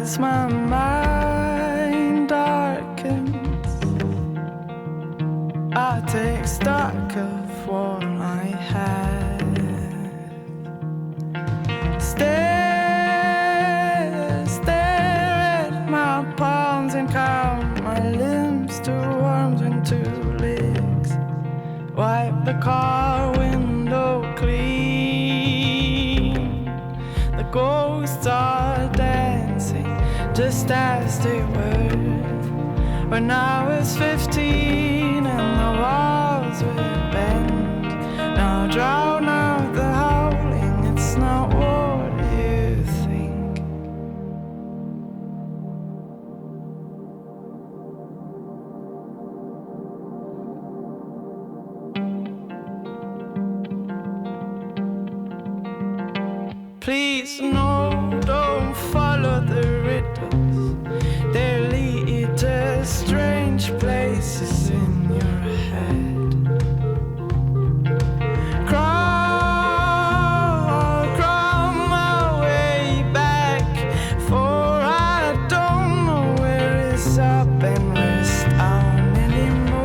as my mind darkens, I take stock of what I had. Stare at my palms and count my limbs to arms and to legs. Wipe the car window clean. The ghosts are dancing just as they were when I was 15 and the walls were bent. Now drown out the howling, it's not what you think. Please no, don't follow the riddles. They lead to strange places in your head. Crawl my way back, for I don't know where it's up and where it's down anymore.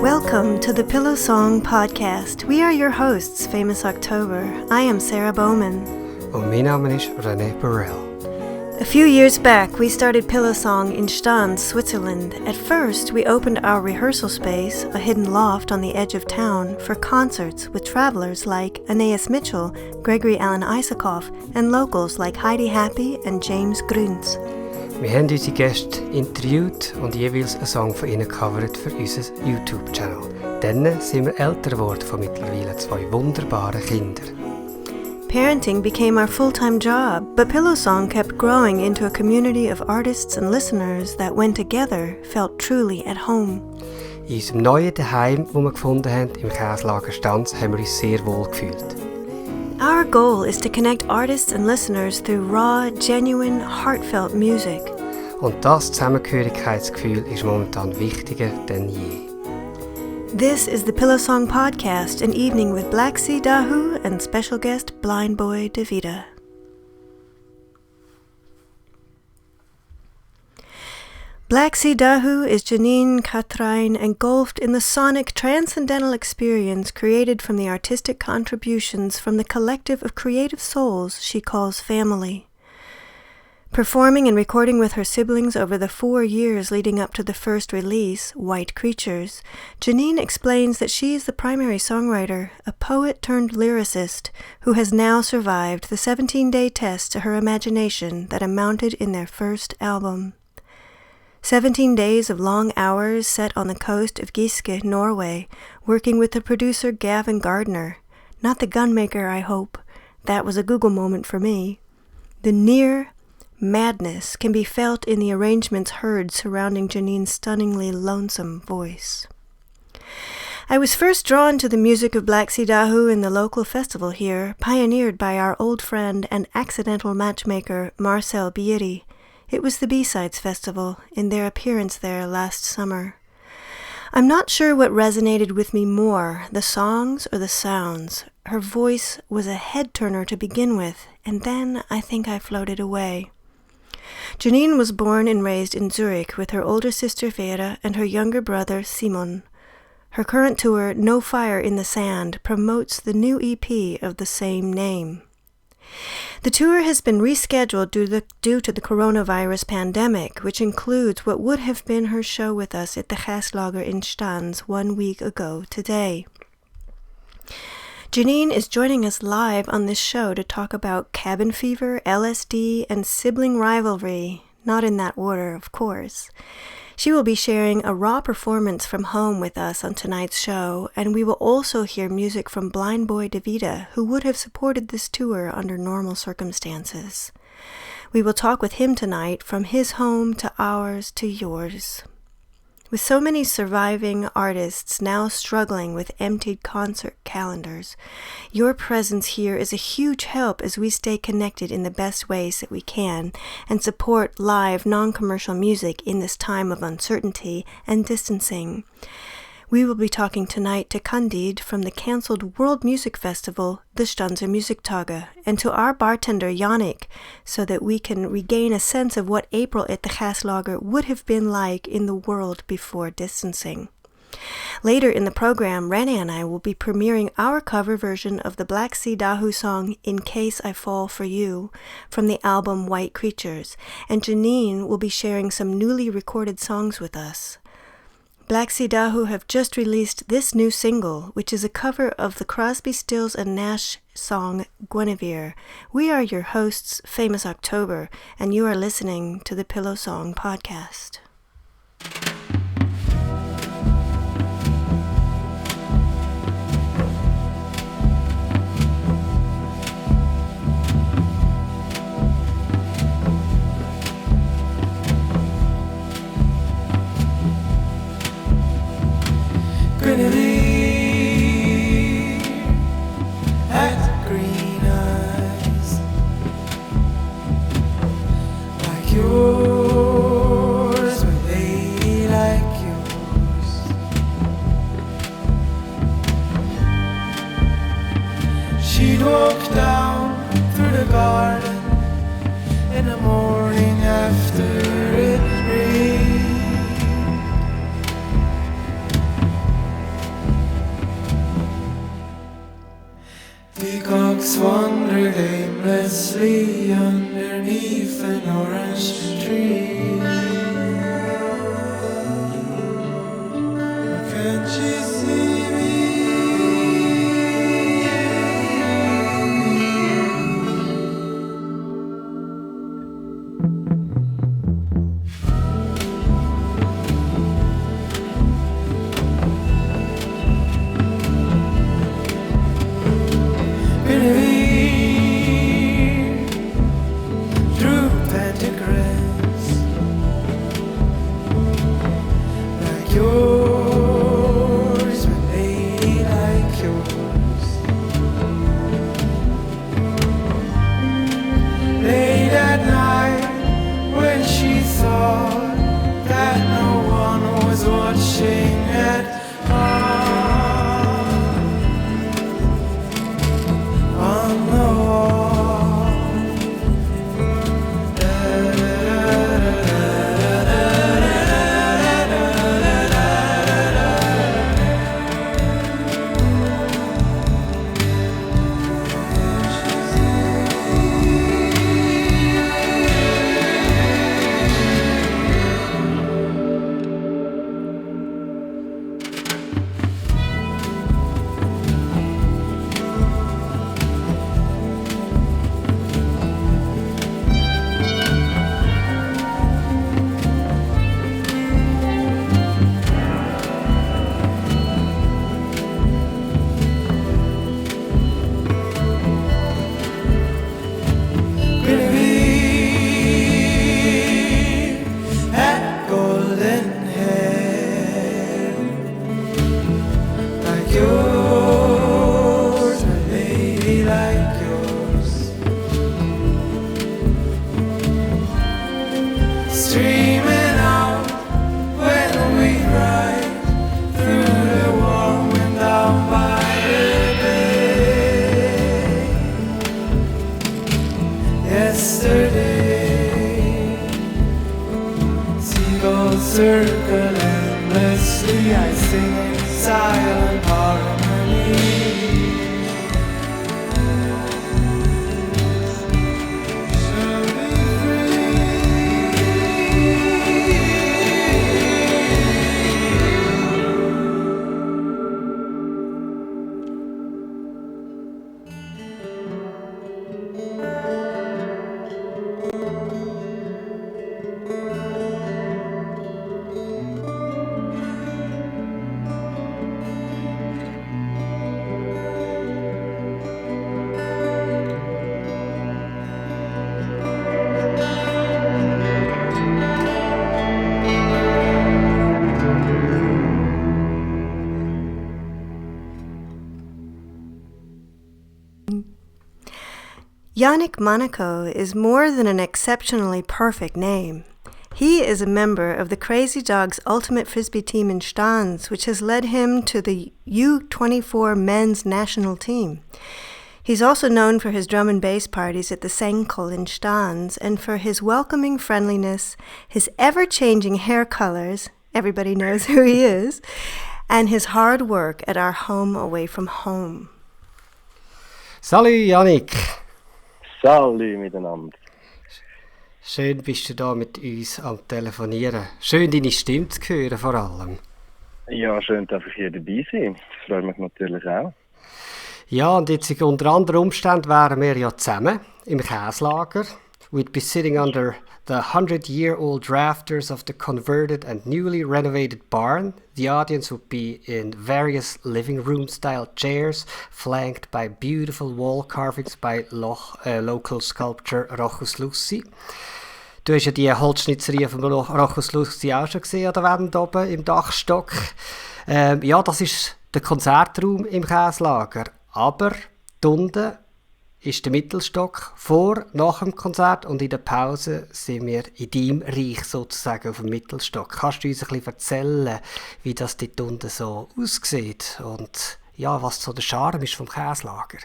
Welcome to the Pillow Song Podcast. We are your hosts, Famous October. I am Sarah Bowman. Und mein Name ist René Burrell. A few years back, we started Pillow Song in Stans, Switzerland. At first, we opened our rehearsal space, a hidden loft on the edge of town, for concerts with travelers like Aeneas Mitchell, Gregory Alan Isakov, and locals like Heidi Happy and James Grüns. Wir haben unsere Gäste interviewt und jeweils einen Song von ihnen gecovert für unseren YouTube-Channel. Dann sind wir älter geworden von mittlerweile 2 wunderbaren Kindern. Parenting became our full-time job, but Pillow Song kept growing into a community of artists and listeners that, when together, felt truly at home. In unserem neuen Daheim, das wir gefunden haben, im Käslager Stanz, haben wir uns sehr wohl gefühlt. Our goal is to connect artists and listeners through raw, genuine, heartfelt music. Und das Zusammengehörigkeitsgefühl ist momentan wichtiger denn je. This is the Pillow Song Podcast, an evening with Black Sea Dahu and special guest Blind Boy Vita. Black Sea Dahu is Janine Cathrein, engulfed in the sonic transcendental experience created from the artistic contributions from the collective of creative souls she calls family. Performing and recording with her siblings over the 4 years leading up to the first release, White Creatures, Janine explains that she is the primary songwriter, a poet-turned-lyricist who has now survived the 17-day test to her imagination that amounted in their first album. 17 days of long hours set on the coast of Giske, Norway, working with the producer Gavin Gardner. Not the gunmaker, I hope. That was a Google moment for me. The near madness can be felt in the arrangements heard surrounding Janine's stunningly lonesome voice. I was first drawn to the music of Black Sea Dahu in the local festival here, pioneered by our old friend and accidental matchmaker Marcel Bieri. It was the B-Sides Festival, in their appearance there last summer. I'm not sure what resonated with me more, the songs or the sounds. Her voice was a head-turner to begin with, and then I think I floated away. Janine was born and raised in Zurich with her older sister Vita and her younger brother Simon. Her current tour, No Fire in the Sand, promotes the new EP of the same name. The tour has been rescheduled due to the coronavirus pandemic, which includes what would have been her show with us at the Gaslager in Stans 1 week ago today. Janine is joining us live on this show to talk about cabin fever, LSD, and sibling rivalry, not in that order, of course. She will be sharing a raw performance from home with us on tonight's show, and we will also hear music from blind boy Vita, who would have supported this tour under normal circumstances. We will talk with him tonight, from his home to ours to yours. With so many surviving artists now struggling with emptied concert calendars, your presence here is a huge help as we stay connected in the best ways that we can and support live, non-commercial music in this time of uncertainty and distancing. We will be talking tonight to Candide from the cancelled World Music Festival, the Stanzer Musiktage, and to our bartender Yannick, so that we can regain a sense of what April at the Gaslager would have been like in the world before distancing. Later in the program, René and I will be premiering our cover version of the Black Sea Dahu song In Case I Fall For You from the album White Creatures, and Janine will be sharing some newly recorded songs with us. Black Sea Dahu have just released this new single, which is a cover of the Crosby, Stills and Nash song Guinevere. We are your hosts, Famous October, and you are listening to the Pillow Song Podcast. Guinevere had green eyes like yours, but lady like yours. She'd walk down through the garden in the morning after it rained. Peacocks wandered aimlessly underneath an orange tree. Can't you see me? will circle endlessly. I sing in silent harmony. Yannick Monaco is more than an exceptionally perfect name. He is a member of the Crazy Dogs Ultimate Frisbee team in Stans, which has led him to the U24 men's national team. He's also known for his drum and bass parties at the Senkel in Stans and for his welcoming friendliness, his ever-changing hair colors, everybody knows who he is, and his hard work at our home away from home. Salut Yannick! Salut miteinander. Schön bist du da mit uns am Telefonieren. Schön deine Stimme zu hören vor allem. Ja, schön, dass ich hier dabei sein. Das freut mich natürlich auch. Ja, und jetzt unter anderen Umständen wären wir ja zusammen im Käslager. We'd be sitting under the 100-year-old rafters of the converted and newly renovated barn. The audience would be in various living room-style chairs, flanked by beautiful wall carvings by local sculptor Rochus Lussi. Du hast ja die Holzschnitzerie von Rochus Lussi auch schon gesehen an der Wand oben im Dachstock. Ja, das ist der Konzertraum im Käslager. Aber unten ist der Mittelstock vor, nach dem Konzert und in der Pause sind wir in deinem Reich sozusagen auf dem Mittelstock. Kannst du uns ein bisschen erzählen, wie das dort unten so aussieht und ja, was so der Charme ist vom Käslager?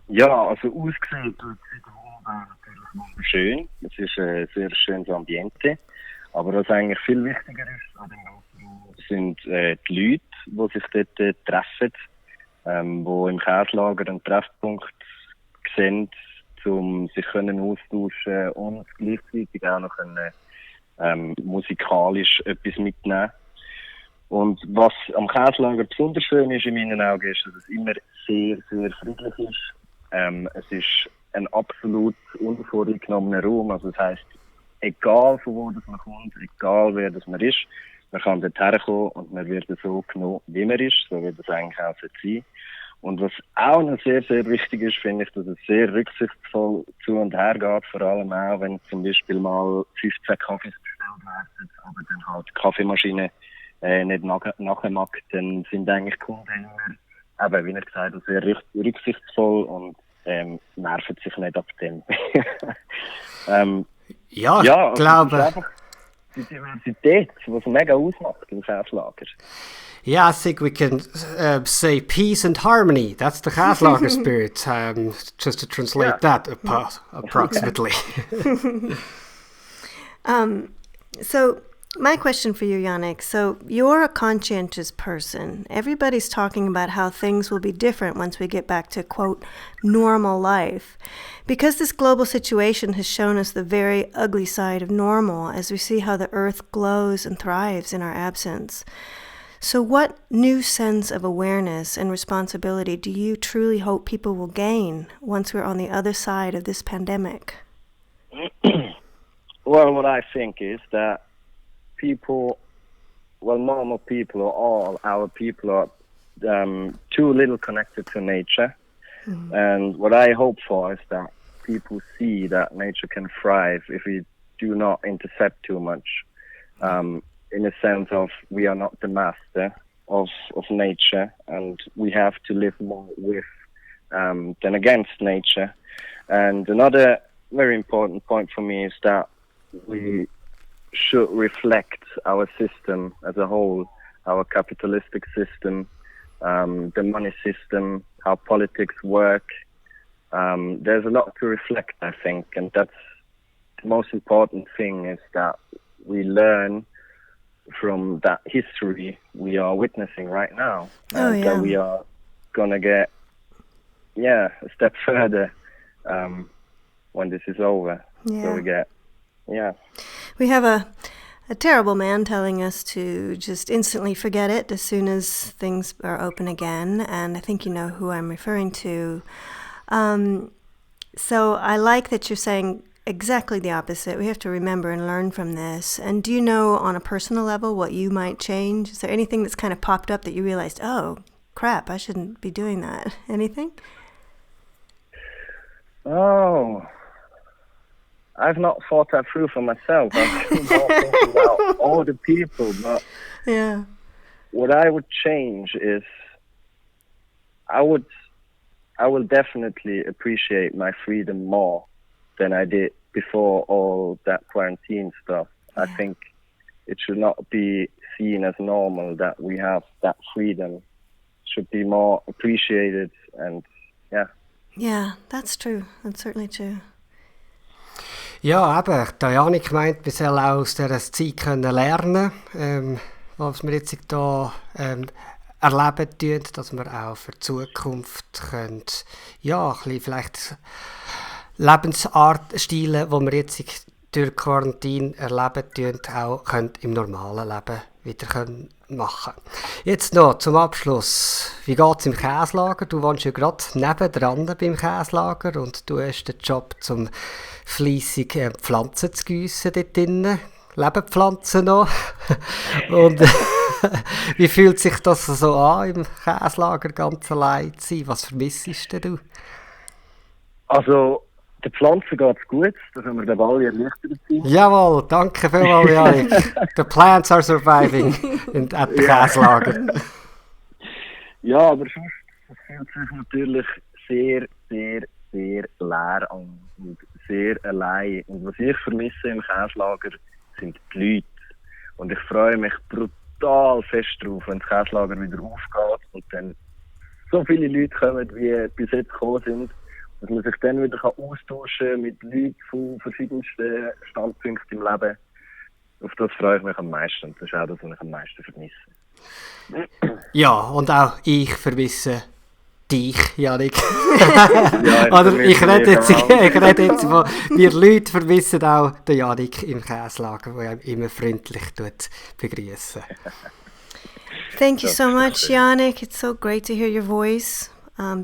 Ja, also ausgesehen tut es natürlich wunderschön. Es ist ein sehr schönes Ambiente. Aber was eigentlich viel wichtiger ist an dem ganzen Raum, sind die Leute, die sich dort treffen. Wo im Käslager einen Treffpunkt sehen, um sich austauschen und gleichzeitig auch noch musikalisch etwas mitnehmen. Und was am Käslager besonders schön ist in meinen Augen, ist, dass es immer sehr, sehr friedlich ist. Es ist ein absolut unvoreingenommener Raum. Also das heisst, egal von wo das man kommt, egal wer das man ist, man kann dort herkommen und man wird so genommen, wie man ist, so wird das eigentlich auch sein. Und was auch noch sehr, sehr wichtig ist, finde ich, dass es sehr rücksichtsvoll zu und her geht, vor allem auch, wenn zum Beispiel mal 15 Kaffees bestellt werden, aber dann halt die Kaffeemaschine nicht nachher mag, dann sind eigentlich die Kunden immer, eben, wie ich gesagt habe, sehr rücksichtsvoll und nerven sich nicht ab dem. Ja, ja, ich glaube... Die Diversität, was mega ausmacht im Käslager. Yeah, I think we can say peace and harmony. That's the Käslager spirit, just to translate that approximately. So my question for you, Yannick, so you're a conscientious person. Everybody's talking about how things will be different once we get back to, quote, normal life. Because this global situation has shown us the very ugly side of normal as we see how the earth glows and thrives in our absence. So what new sense of awareness and responsibility do you truly hope people will gain once we're on the other side of this pandemic? Well, what I think is that normal people or all our people are too little connected to nature. Mm-hmm. And what I hope for is that people see that nature can thrive if we do not intercept too much. In a sense of we are not the master of nature and we have to live more with than against nature. And another very important point for me is that we should reflect our system as a whole, our capitalistic system, the money system, how politics work. There's a lot to reflect, I think, and that's the most important thing is that we learn from that history we are witnessing right now. That we are gonna get a step further when this is over. So we have a terrible man telling us to just instantly forget it as soon as things are open again, and I think you know who I'm referring to. So I like that you're saying exactly the opposite. We have to remember and learn from this. And do you know on a personal level what you might change? Is there anything that's kind of popped up that you realized, oh, crap, I shouldn't be doing that? Anything? Oh, I've not thought that through for myself. I'm still not thinking about all the people, but what I would change is I will definitely appreciate my freedom more than I did before all that quarantine stuff. I think it should not be seen as normal that we have that freedom. It should be more appreciated, and Yeah, that's true. That's certainly true. Ja, eben, der Janik meint, wir sollen auch aus dieser Zeit lernen, was wir jetzt hier erleben tun, dass wir auch für die Zukunft können, ein bisschen vielleicht Lebensartstile, die wir jetzt durch Quarantäne erleben tun, auch können im normalen Leben wieder machen. Jetzt noch zum Abschluss. Wie geht es im Käslager? Du wohnst ja gerade nebendran beim Käslager und du hast den Job, zum fleissig Pflanzen zu gießen dort drinnen. Leben Pflanzen noch? Und wie fühlt sich das so an, im Käslager ganz allein zu sein? Was vermisst du? Also, den Pflanzen geht es gut, da können wir den Ball erleichtert sein. Jawohl, danke vielmals, Janik. The plants are surviving at the Käslager. Ja, aber sonst fühlt sich natürlich sehr, sehr, sehr leer an und sehr allein. Und was ich vermisse im Käslager, sind die Leute. Und ich freue mich brutal fest drauf, wenn das Käslager wieder aufgeht und dann so viele Leute kommen, wie bis jetzt gekommen sind, dass man sich dann wieder austauschen kann mit Leuten von verschiedensten Standpunkten im Leben. Auf das freue ich mich am meisten. Und das ist auch das, was ich am meisten vermisse. Ja, und auch ich vermisse dich, Janik. Ja, ich rede jetzt von wir Leute vermissen auch den Janik im Käslager, der ihn immer freundlich begrüßen. Thank you so much, Yannick. It's so great to hear your voice.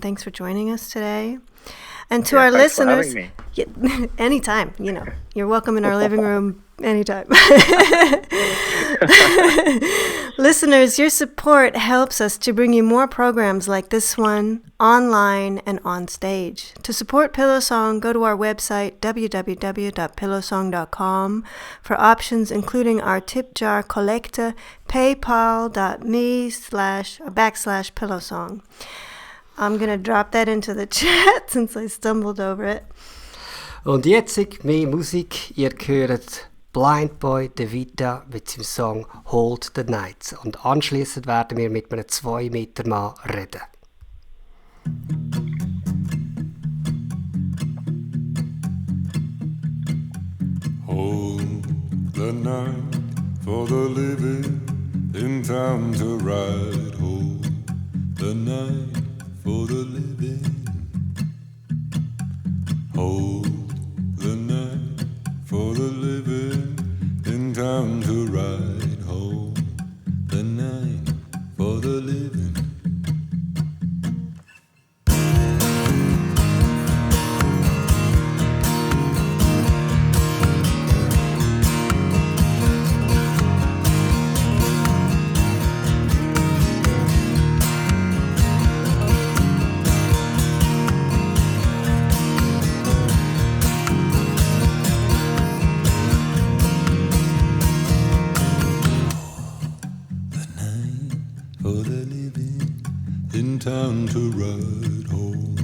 Thanks for joining us today. And to our listeners, anytime, you're welcome in our living room anytime. Listeners, your support helps us to bring you more programs like this one, online and on stage. To support Pillow Song, go to our website, www.pillowsong.com, for options including our tip jar collector, paypal.me//pillowsong. I'm going to drop that into the chat since I stumbled over it. Und jetzt mehr Musik. Ihr hört Blind Boy, der Vita mit seinem Song Hold the Night. Und anschliessend werden wir mit einem 2-Meter-Mann reden. Hold the night for the living in town to ride. Hold the night for the living. Hold the night for the living in town to ride. Hold the night for the living. Time to ride home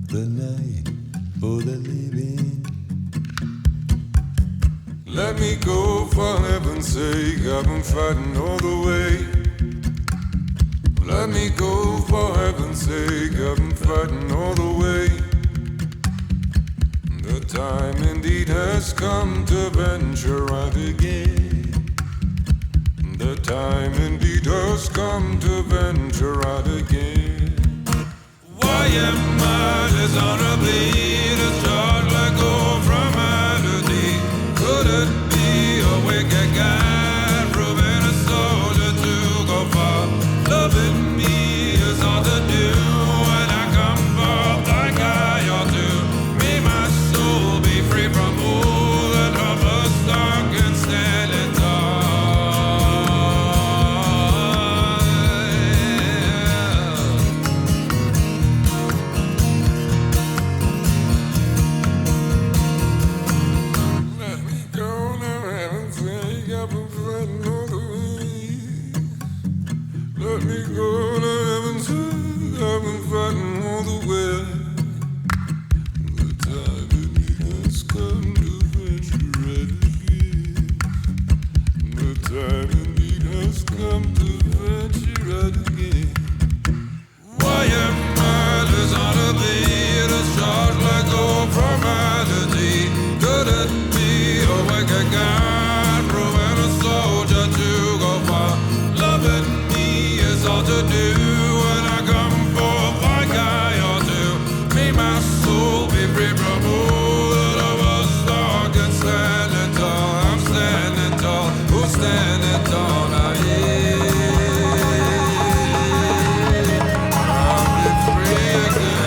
the night for the living. Let me go, for heaven's sake, I've been fighting all the way. Let me go, for heaven's sake, I've been fighting all the way. The time indeed has come to venture out again. The time indeed has come to venture out again. Why am I dishonorably discharged like gold from melody? Could it be a wicked guy proving a soldier to go far? Loving me is all to do when I come forth like I ought to. May my soul be free from all that helpless dark and standing tall. Let me go to heaven, take up and threaten all the way. Let me go to heaven, take up and threaten all the way. The time indeed has come to venture out again. The time indeed has come to venture out again. Why am I dishonorably discharged like gold from melody? Could it be a wicked God proving a soldier to go far? Loving me is all to do when I come forth like I ought to. May my soul be free from all that of us dark and standing tall. I'm standing tall, who's standing tall now? Yeah, I'll be free again.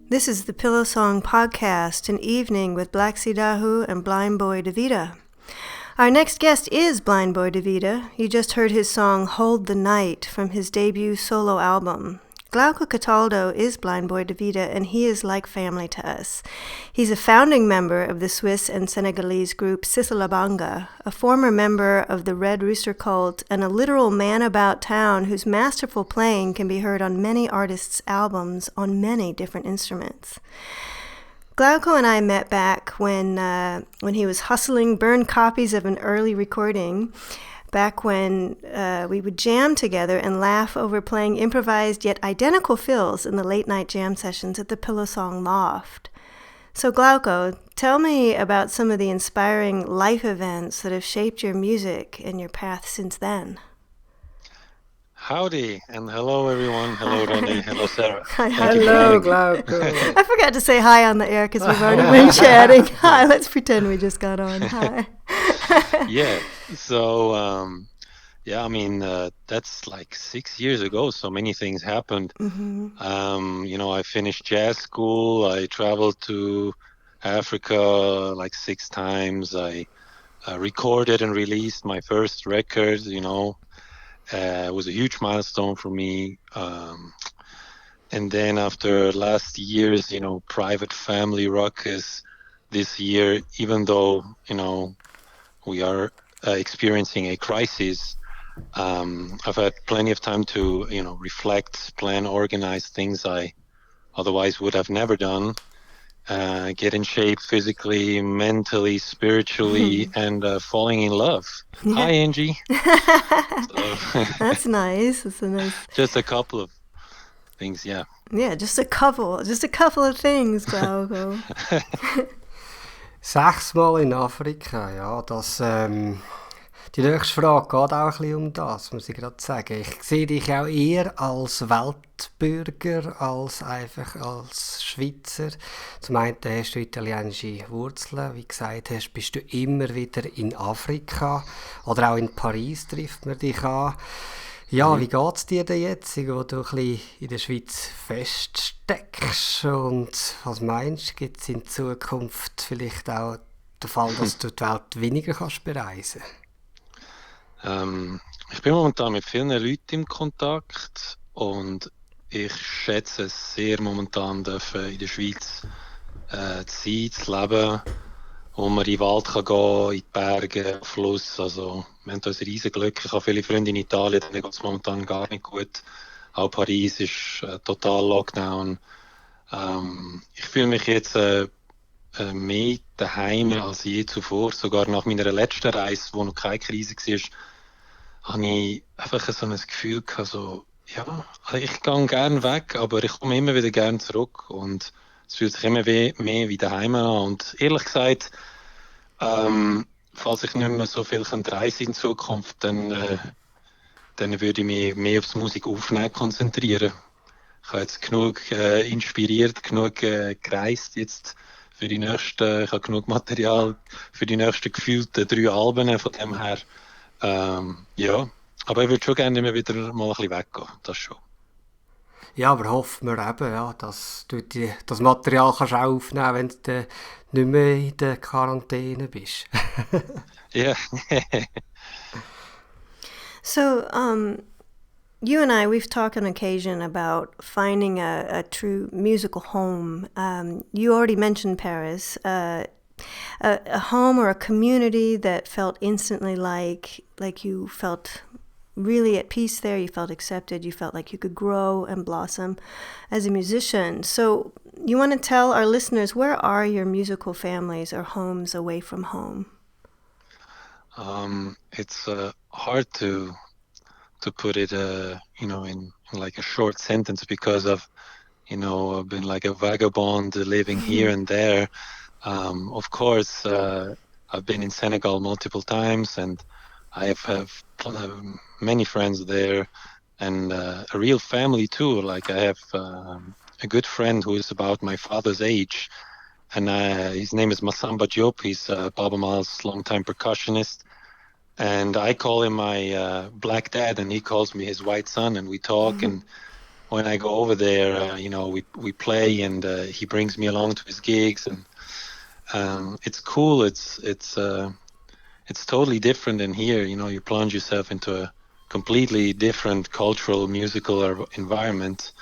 This is the Pillow Song Podcast, an evening with Black Sea Dahu and Blind Boy Vita. Our next guest is Blind Boy Vita. You just heard his song Hold the Night from his debut solo album. Glauco Cataldo is Blind Boy Vita, and he is like family to us. He's a founding member of the Swiss and Senegalese group Sisalabanga, a former member of the Red Rooster Cult, and a literal man about town whose masterful playing can be heard on many artists' albums on many different instruments. Glauco and I met back when he was hustling burned copies of an early recording, back when we would jam together and laugh over playing improvised yet identical fills in the late-night jam sessions at the Pillow Song Loft. So Glauco, tell me about some of the inspiring life events that have shaped your music and your path since then. Howdy, and hello everyone. Hello Ronnie, hello Sarah. Hello, Glauco. I forgot to say hi on the air because we've already been chatting. Hi, let's pretend we just got on. Hi. Yeah, So, yeah, I mean, that's like 6 years ago. So many things happened. I finished jazz school. I traveled to Africa like 6 times. I recorded and released my first record. It was a huge milestone for me. And then after last year's, private family ruckus this year, even though, we are experiencing a crisis, I've had plenty of time to, reflect, plan, organize things I otherwise would have never done, get in shape physically, mentally, spiritually, and falling in love. Hi, Angie. That's nice. That's a nice. Just a couple of things, yeah. Yeah, just a couple of things, Glauco. 6-mal in Afrika, ja, das, die nächste Frage geht auch ein bisschen um das, muss ich gerade sagen. Ich sehe dich auch eher als Weltbürger, als einfach als Schweizer. Zum einen hast du italienische Wurzeln, wie gesagt hast, bist du immer wieder in Afrika oder auch in Paris trifft man dich an. Ja, wie geht es dir denn jetzt, wo du ein bisschen in der Schweiz feststeckst? Und was meinst du, gibt es in Zukunft vielleicht auch den Fall, dass du die Welt weniger kannst bereisen? Ich bin momentan mit vielen Leuten im Kontakt und ich schätze es sehr, momentan dürfen in der Schweiz zu sein, zu leben, wo man in den Wald kann gehen, in die Berge, Fluss. Also, wir haben da ein riesen Glück. Ich habe viele Freunde in Italien, denen geht es momentan gar nicht gut. Auch Paris ist total Lockdown. Ich fühle mich jetzt mehr daheim als je zuvor. Sogar nach meiner letzten Reise, wo noch keine Krise war, habe ich einfach so ein Gefühl gehabt, so, ja, ich gehe gerne weg, aber ich komme immer wieder gerne zurück und es fühlt sich immer mehr wie daheim an. Und ehrlich gesagt, falls ich nicht mehr so viel reisen in Zukunft, dann würde ich mich mehr aufs Musik aufnehmen konzentrieren. Ich habe jetzt genug inspiriert, genug gereist jetzt für die nächsten, ich habe genug Material für die nächsten gefühlten 3 Alben, von dem her, ja. Aber ich würde schon gerne immer wieder mal ein bisschen weggehen, das schon. Ja, aber hoffen wir eben, ja, dass du das Material kannst auch aufnehmen, wenn du nicht mehr in der Quarantäne bist. Ja. So, you and I, we've talked on occasion about finding a true musical home. You already mentioned Paris, a home or a community that felt instantly like you felt really at peace there, you felt accepted, you felt like you could grow and blossom as a musician. So you want to tell our listeners, where are your musical families or homes away from home? It's hard to put it, in like a short sentence because I've been like a vagabond living here and there. Of course, I've been in Senegal multiple times and I have many friends there and a real family too. Like I have a good friend who is about my father's age and his name is Massamba Diop. He's Baba Mal's longtime percussionist. And I call him my black dad, and he calls me his white son, and we talk. And when I go over there, we play, and he brings me along to his gigs, and it's cool. It's totally different than here. You plunge yourself into a completely different cultural, musical environment.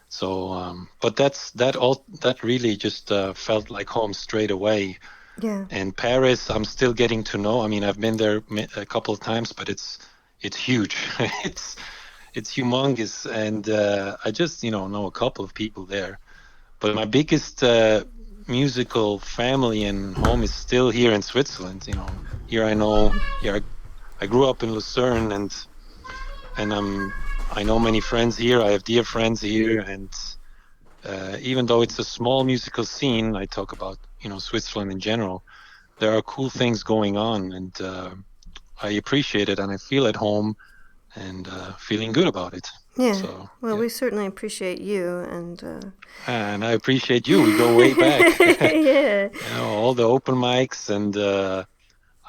So, but that really just felt like home straight away. Yeah. And Paris, I'm still getting to know. I mean, I've been there a couple of times, but it's huge. it's humongous, and I just know a couple of people there. But my biggest musical family and home is still here in Switzerland. Here I grew up in Lucerne, and I know many friends here. I have dear friends here, and even though it's a small musical scene, I talk about Switzerland in general, there are cool things going on, and I appreciate it, and I feel at home and feeling good about it. Yeah. So, well, yeah. We certainly appreciate you, And I appreciate you. We go way back. Yeah. All the open mics, and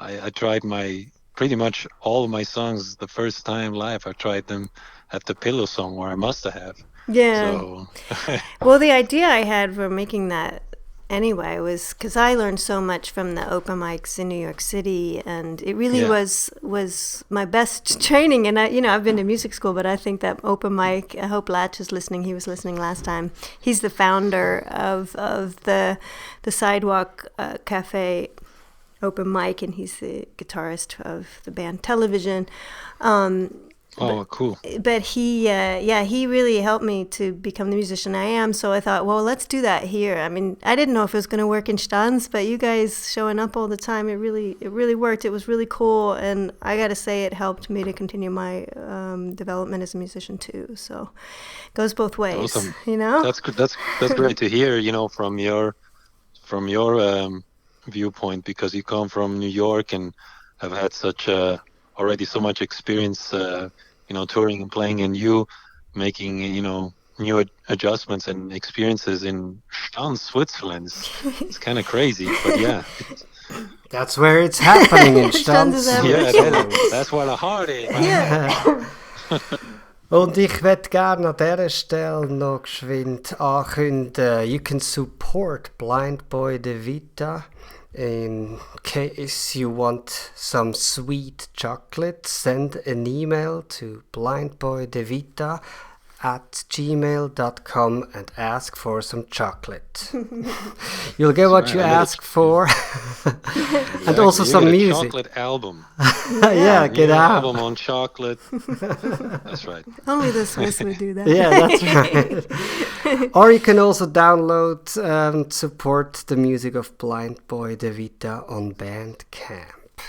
I tried my pretty much all of my songs, the first time live, I tried them at the Pillow Song, where I must have. Yeah. So, Well, the idea I had for making that anyway was because I learned so much from the open mics in New York City, and it really was my best training. And I've been to music school, but I think that open mic, I hope Latch is listening. He was listening last time. He's the founder of the Sidewalk Cafe open mic, and he's the guitarist of the band Television. Cool. But he really helped me to become the musician I am. So I thought, well, let's do that here. I mean, I didn't know if it was going to work in Stans, but you guys showing up all the time, it really worked. It was really cool, and I got to say, it helped me to continue my development as a musician too. So it goes both ways. Awesome. That's good. That's great to hear. From your viewpoint, because you come from New York and have had such already so much experience, touring and playing, and you making, new adjustments and experiences in Stans, Switzerland. It's kind of crazy, but yeah. That's where it's happening in Stans. Yeah, that's where the heart is. Yeah. Und ich möchte gerne an dieser Stelle noch geschwind ankündigen, you can support Blind Boy de Vita. In case you want some sweet chocolate, send an email to blindboydevita@gmail.com and ask for some chocolate. You'll get what you ask for. And also some music. Chocolate album. Yeah, get out. Album on chocolate. That's right. Only the Swiss would do that. Yeah, that's right. Or you can also download and support the music of Blind Boy de Vita on Bandcamp.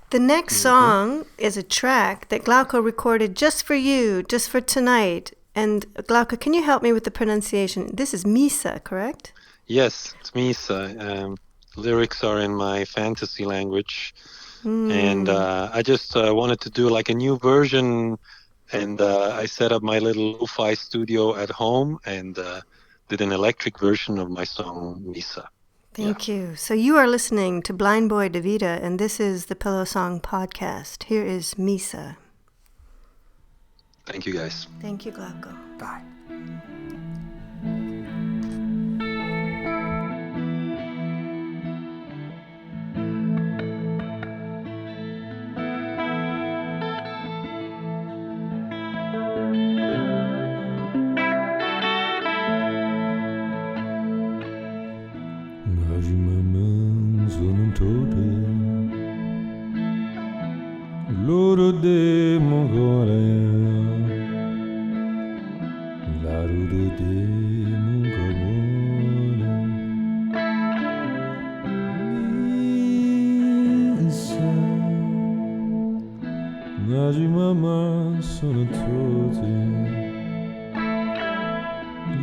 The next song is a track that Glauco recorded just for you, just for tonight. And Glauco, can you help me with the pronunciation? This is Misa, correct? Yes, it's Misa. Lyrics are in my fantasy language. And I just wanted to do like a new version. And I set up my little lo-fi studio at home and did an electric version of my song, Misa. Thank you. So you are listening to Blind Boy de Vita, and this is the Pillow Song Podcast. Here is Misa. Thank you, guys. Thank you, Glauco. Bye. Loro de Mongolia, Larudo de Mongolia, Misa, Naji mama sono tutti,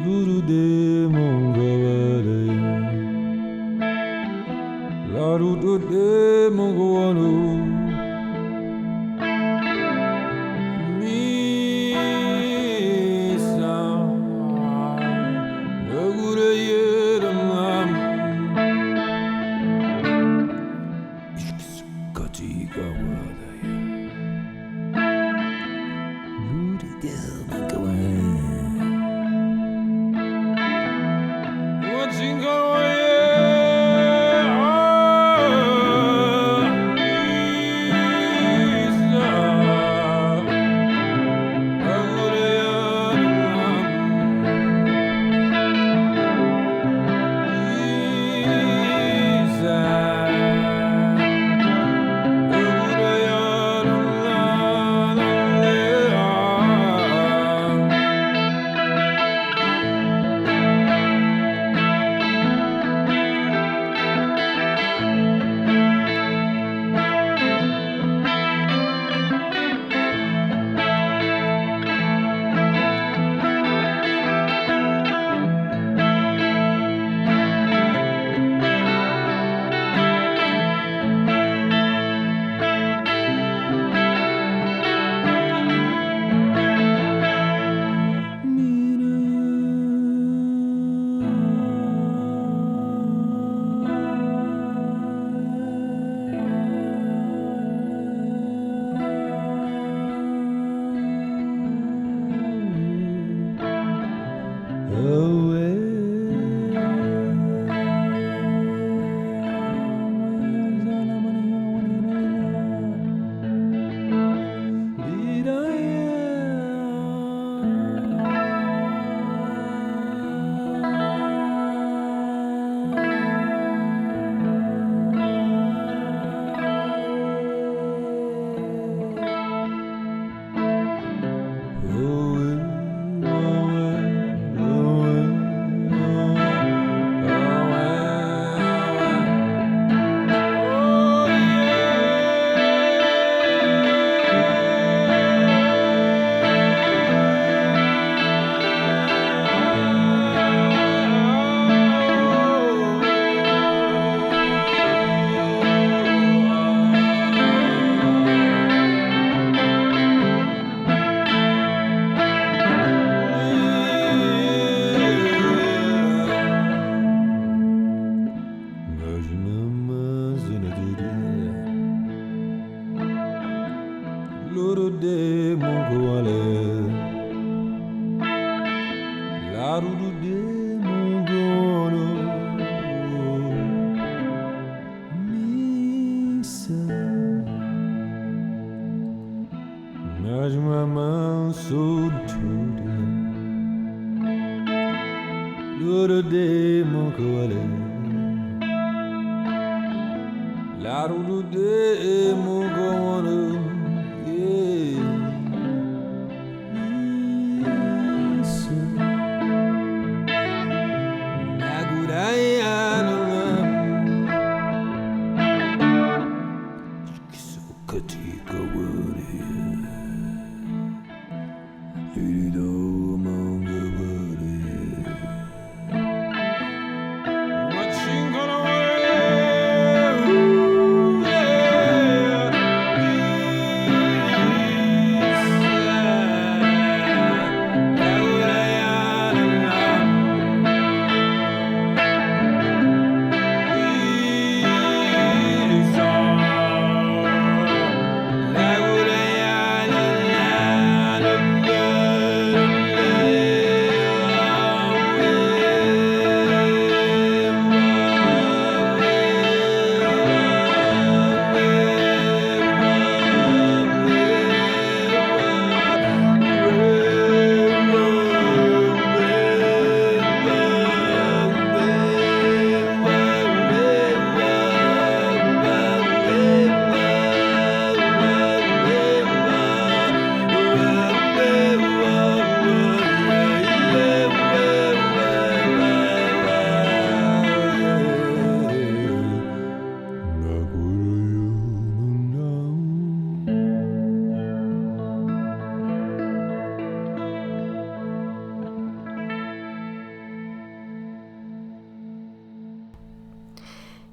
Loro de Mongolia, Larudo de Mongolia.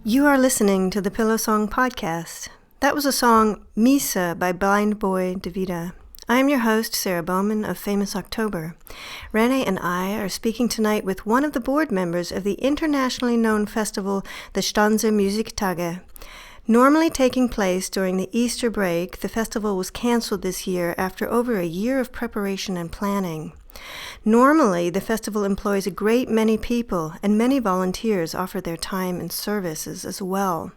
You are listening to the Pillow Song Podcast. That was a song, Misa, by Blind Boy de Vita. I am your host, Sarah Bowman of Famous October. René and I are speaking tonight with one of the board members of the internationally known festival, the Stanzer Musiktage. Normally taking place during the Easter break, the festival was cancelled this year after over a year of preparation and planning. Normally, the festival employs a great many people, and many volunteers offer their time and services as well.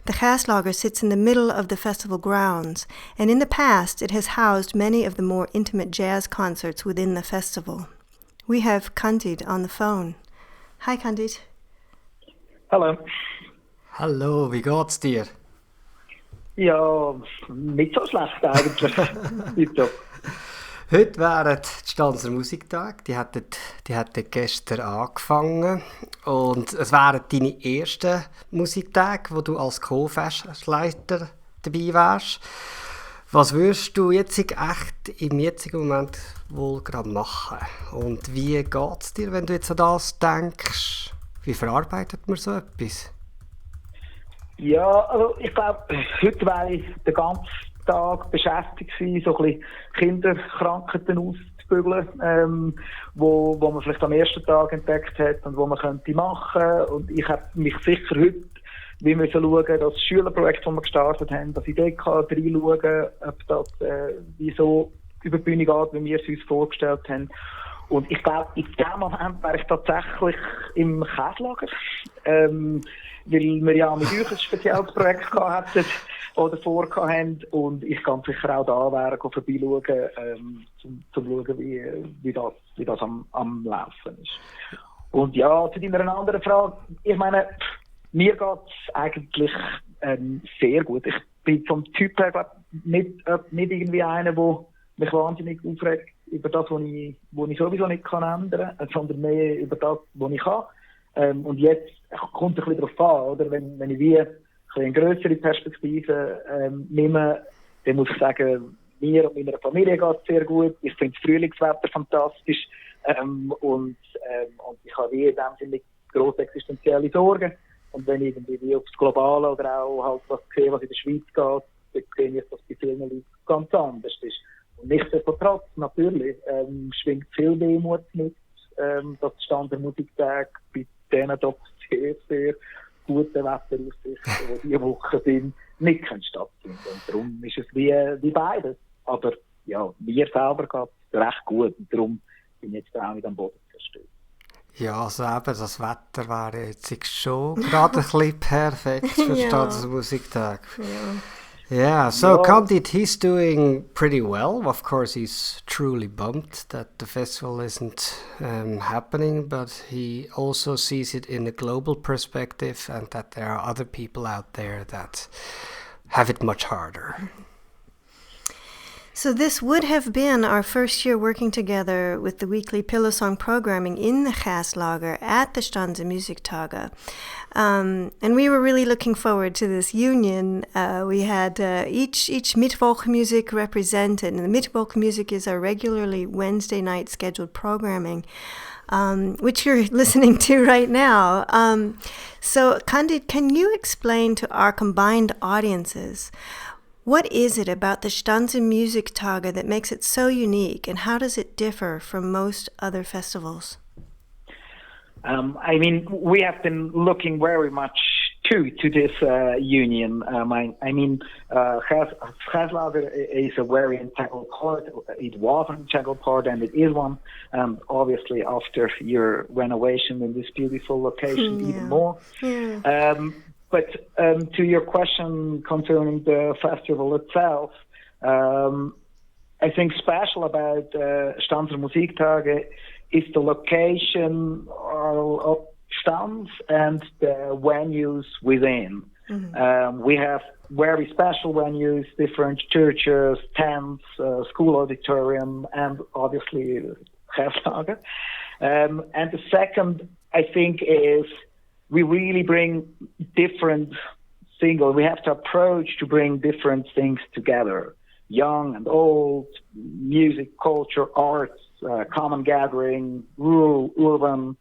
The Gaaslager sits in the middle of the festival grounds, and in the past it has housed many of the more intimate jazz concerts within the festival. We have Candid on the phone. Hi, Candid. Hallo. Hallo, wie geht's dir? Ja, nicht so schlecht eigentlich. Bitte. Heute wären die Stanzer Musiktage, die hätten gestern angefangen und es wären deine ersten Musiktage, wo du als Co-Festleiter dabei wärst. Was würdest du jetzt echt im jetzigen Moment wohl gerade machen? Und wie geht es dir, wenn du jetzt an das denkst? Wie verarbeitet man so etwas? Ja, also ich glaube, heute wäre ich den ganzen Tag beschäftigt gewesen, so ein bisschen Kinderkrankheiten auszubügeln, wo man vielleicht am ersten Tag entdeckt hat und wo man könnte machen. Und ich habe mich sicher heute wie müssen schauen, das Schülerprojekt, das wir gestartet haben, dass ich dort reinschauen kann, ob das wie so über die Bühne geht, wie wir es uns vorgestellt haben. Und ich glaube, in dem Moment wäre ich tatsächlich im Käslager, weil wir ja mit euch ein spezielles Projekt gehabt hätten oder vorgehabt haben und ich ganz sicher auch da wäre, vorbeischauen, zum schauen, wie das am Laufen ist. Und ja, zu deiner anderen Frage, ich meine, mir geht's eigentlich sehr gut. Ich bin vom Typ her, glaub, nicht irgendwie einer, der mich wahnsinnig aufregt über das, was ich sowieso nicht ändern kann, sondern mehr über das, was ich kann. Und jetzt kommt es ein bisschen darauf an, oder? Wenn ich wie eine grössere Perspektive nehme, dann muss ich sagen, mir und meiner Familie geht es sehr gut. Ich finde das Frühlingswetter fantastisch. Und ich habe wie in dem Sinne nicht grosse existenzielle Sorgen. Und wenn ich irgendwie aufs Globale oder auch halt was sehe, was in der Schweiz geht, dann sehe ich, dass bei vielen Leuten ganz anders ist. Und nichtsdestotrotz, natürlich, schwingt viel Wehmut mit, dass die Standardmusiktage bei denen doch sehr, sehr guten Wetteraussichten, die diese Woche sind, nicht stattfinden. Und darum ist es wie beides. Aber ja, mir selber geht es recht gut. Und darum bin ich jetzt auch nicht am Boden zerstört. Ja, also eben, das Wetter wäre jetzt schon gerade ein bisschen perfekt für Staatsmusiktag. Yeah, so Candid, he's doing pretty well. Of course, he's truly bummed that the festival isn't happening, but he also sees it in a global perspective and that there are other people out there that have it much harder. So this would have been our first year working together with the weekly Pillow Song programming in the Gaslager at the Stanze Musiktage. And we were really looking forward to this union. We had each Mittwoch music represented, and the Mittwoch music is our regularly Wednesday night scheduled programming, which you're listening to right now. So Candid, can you explain to our combined audiences, what is it about the Stanze Musiktage that makes it so unique, and how does it differ from most other festivals? I mean, we have been looking very much to this union. Gaslager is a very integral part. It was an integral part, and it is one. Obviously, after your renovation in this beautiful location, even more. Yeah. But to your question concerning the festival itself, I think special about Stanzer Musiktage is the location of stands and the venues within. Mm-hmm. We have very special venues, different churches, tents, school auditorium, and obviously Gaslager. And the second, I think, is we really bring different singles. We have to approach to bring different things together. Young and old, music, culture, arts, common gathering, rural, urban,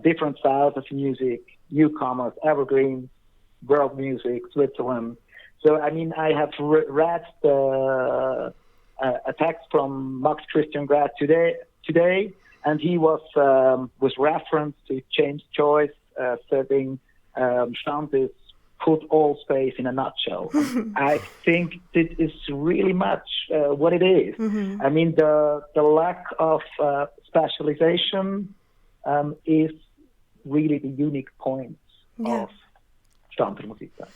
different styles of music, newcomers, evergreens, world music, Switzerland. So, I mean, I have read a text from Max Christian Grad today, and he was referenced to James Joyce, setting Stanze put all space in a nutshell. I think this is really much what it is. Mm-hmm. I mean, the lack of specialization is really the unique point of Stanze Musiktage.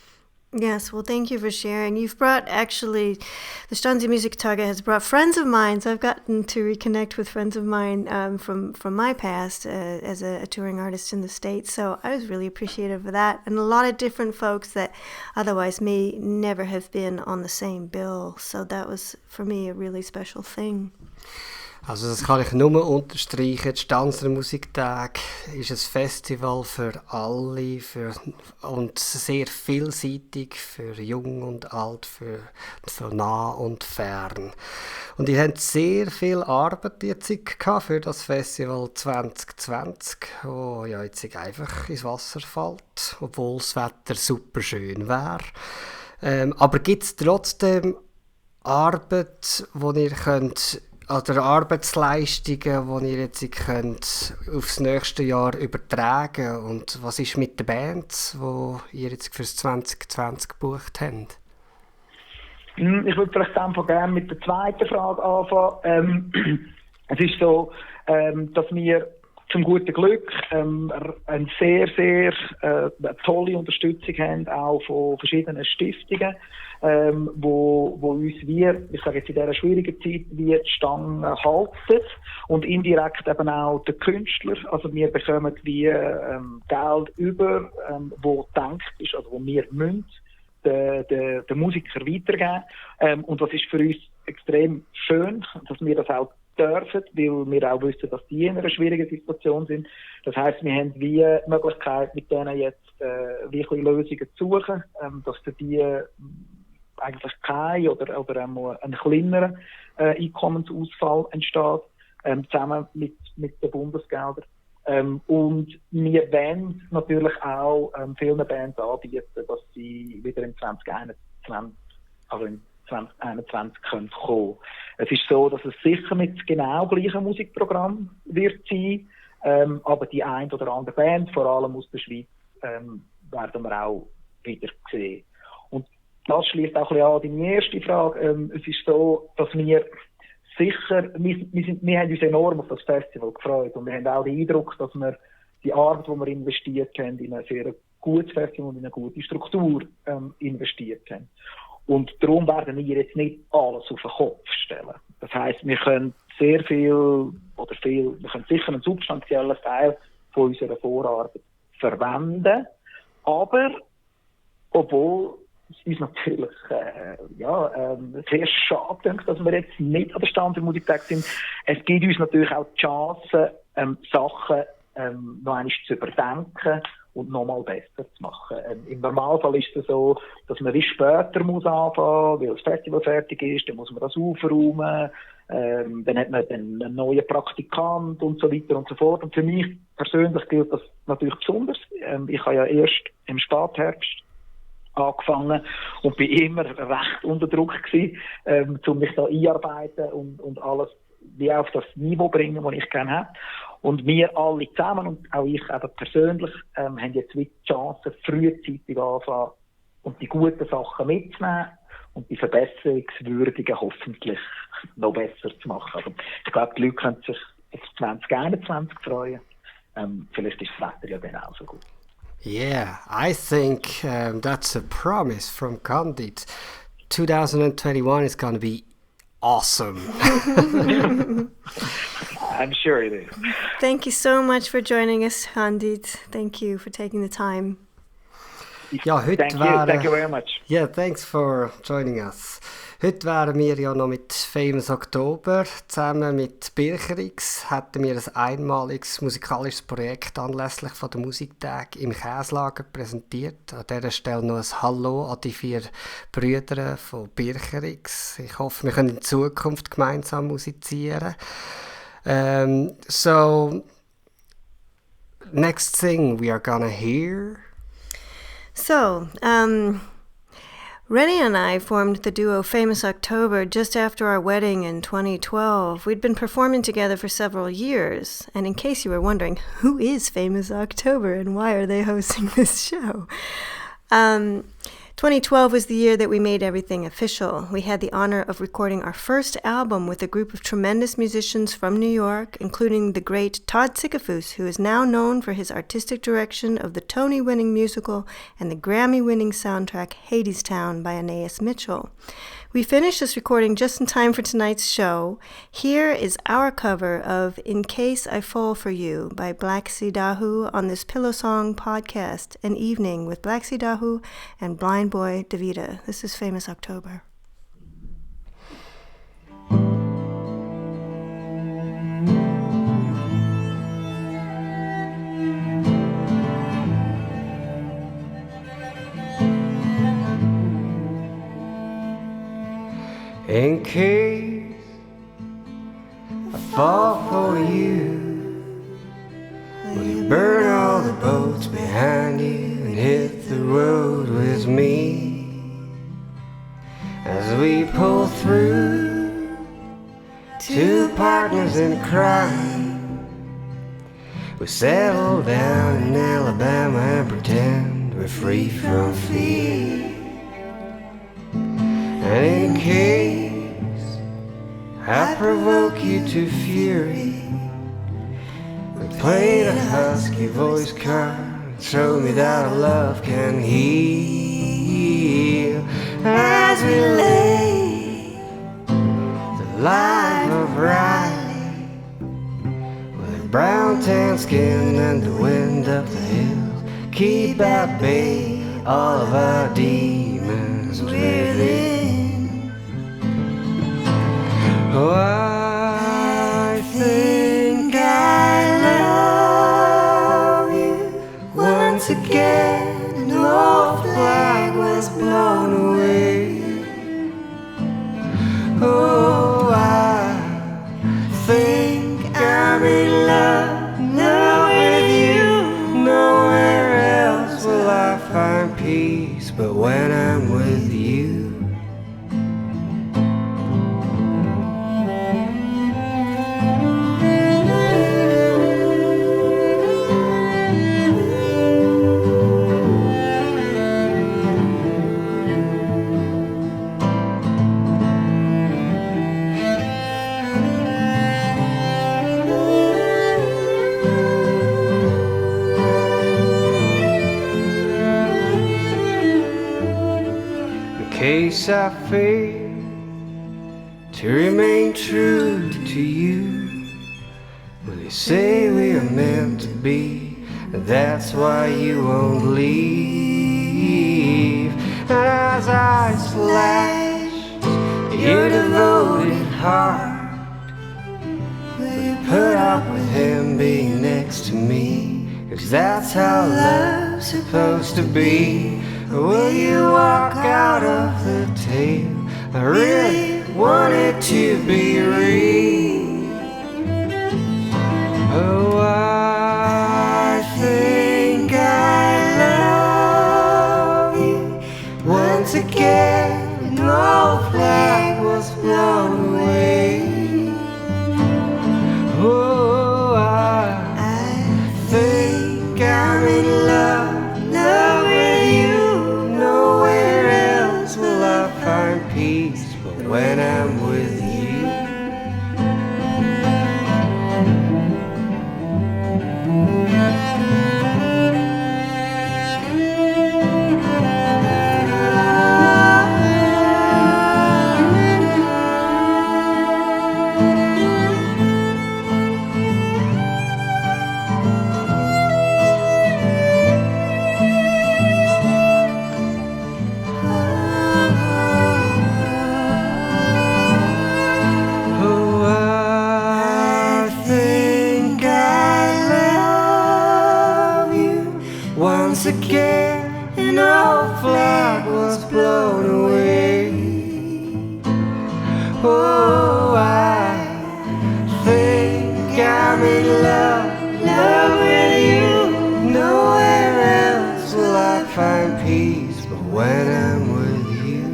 Yes, well, thank you for sharing. You've brought, actually, the Stanze Musiktage has brought friends of mine, so I've gotten to reconnect with friends of mine from my past as a touring artist in the States, so I was really appreciative of that, and a lot of different folks that otherwise may never have been on the same bill, so that was, for me, a really special thing. Also das kann ich nur unterstreichen. Die Stanzer Musiktag ist ein Festival für alle und sehr vielseitig, für jung und alt, für nah und fern. Und ihr habt sehr viel Arbeit jetzt gehabt für das Festival 2020, wo ja jetzt einfach ins Wasser fällt, obwohl das Wetter super schön wäre. Aber gibt es trotzdem Arbeit, wo ihr könnt, oder Arbeitsleistungen, die ihr jetzt könnt aufs nächste Jahr übertragen, und was ist mit den Bands, die ihr jetzt fürs 2020 gebucht habt? Ich würde vielleicht einfach gerne mit der zweiten Frage anfangen. Es ist so, dass wir zum guten Glück eine sehr, sehr tolle Unterstützung haben, auch von verschiedenen Stiftungen, wo uns ich sage jetzt in dieser schwierigen Zeit, die Stange halten und indirekt eben auch den Künstler. Also wir bekommen Geld über, wo gedacht ist, also wo wir müssen den Musiker weitergeben. Und das ist für uns extrem schön, dass wir das auch dürfen, weil wir auch wissen, dass die in einer schwierigen Situation sind. Das heisst, wir haben wie die Möglichkeit, mit denen jetzt wirklich Lösungen zu suchen, dass für die eigentlich kein oder einmal ein kleinerer Einkommensausfall entsteht, zusammen mit den Bundesgeldern. Und wir wollen natürlich auch vielen Bands anbieten, dass sie wieder im 2021 können kommen. Es ist so, dass es sicher nicht genau gleiche Musikprogramm wird sein, aber die ein oder andere Band, vor allem aus der Schweiz, werden wir auch wieder sehen. Und das schließt auch ein bisschen an die erste Frage. Es ist so, dass wir sicher, wir haben uns enorm auf das Festival gefreut und wir haben auch den Eindruck, dass wir die Arbeit, die wir investiert haben, in ein sehr gutes Festival und in eine gute Struktur investiert haben. Und darum werden wir jetzt nicht alles auf den Kopf stellen. Das heisst, wir können wir können sicher einen substanziellen Teil von unserer Vorarbeit verwenden, aber obwohl es uns natürlich sehr schade denkt, dass wir jetzt nicht an der Stand der Musiktag sind. Es gibt uns natürlich auch die Chance, Sachen noch einmal zu überdenken und nochmal besser zu machen. Im Normalfall ist es so, dass man wie später muss anfangen, weil das Festival fertig ist, dann muss man das aufräumen, dann hat man dann einen neuen Praktikant und so weiter und so fort. Und für mich persönlich gilt das natürlich besonders. Ich habe ja erst im Spätherbst angefangen und bin immer recht unter Druck gewesen, um mich da einarbeiten und alles wie auf das Niveau bringen, das ich gerne habe. Und wir alle zusammen und auch ich eben persönlich haben jetzt wie die Chance, frühzeitig anfangen und die guten Sachen mitzunehmen und die Verbesserungswürdigen hoffentlich noch besser zu machen. Also ich glaube, die Leute können sich auf 2021 freuen. Vielleicht ist das Wetter ja dann auch so gut. Yeah, I think that's a promise from Candid. 2021 is going to be awesome. I'm sure it is. Thank you so much for joining us, Candid. Thank you for taking the time. Ja, heute Thank you very much. Yeah, thanks for joining us. Heute wären wir ja noch mit Famous Oktober zusammen mit Bircherix hätten wir ein einmaliges musikalisches Projekt anlässlich von der Musiktag im Käslager präsentiert. An dieser Stelle noch ein Hallo an die 4 Brüder von Bircherix. Ich hoffe, wir können in Zukunft gemeinsam musizieren. So, next thing we are gonna hear. So, Rennie and I formed the duo Famous October just after our wedding in 2012. We'd been performing together for several years. And in case you were wondering, who is Famous October and why are they hosting this show? 2012 was the year that we made everything official. We had the honor of recording our first album with a group of tremendous musicians from New York, including the great Todd Sikafus, who is now known for his artistic direction of the Tony-winning musical and the Grammy-winning soundtrack Hadestown by Anais Mitchell. We finished this recording just in time for tonight's show. Here is our cover of In Case I Fall For You by Black Sea Dahu on this Pillow Song podcast, An Evening with Black Sea Dahu and Blind Boy Vita. This is Famous October. In case I fall for you, will you burn all the boats behind you and hit the road with me? As we pull through, 2 partners in crime, we settle down in Alabama and pretend we're free from fear. And in case I provoke you to fury, played a husky voice card, showed me that our love can heal. As we lay the life of Riley, with brown tan skin and the wind up the hill, keep at bay all of our demons within. Oh, I think I love you once again. An old flag was blown away. Oh, I think I'm in love now with you. Nowhere else will I find peace but when I'm with you. Case I fail to remain true to you. Well, you say we are meant to be, and that's why you won't leave. And as eyes flash your devoted heart, will you put up with him being next to me? 'Cause that's how love's supposed to be. Or will you walk out of the tale? I really want it to be real. Oh, I think I love you once again. An old flag was blown away. Oh, I think I'm in love with you. Nowhere else will I find peace but when I'm with you. Once again, an old flag was blown away. Oh, I think I'm in love with you. Nowhere else will I find peace but when I'm with you.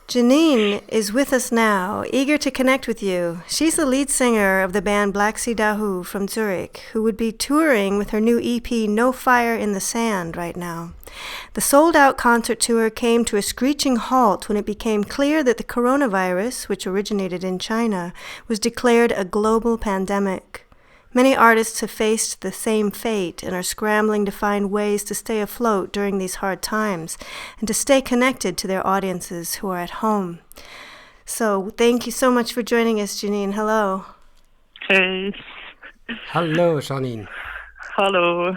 Janine is with us now, eager to connect with you. She's the lead singer of the band Black Sea Dahu from Zurich, who would be touring with her new EP, No Fire in the Sand, right now. The sold-out concert tour came to a screeching halt when it became clear that the coronavirus, which originated in China, was declared a global pandemic. Many artists have faced the same fate and are scrambling to find ways to stay afloat during these hard times and to stay connected to their audiences who are at home. So thank you so much for joining us, Janine. Hello. Hey. Hallo, Janine. Hallo.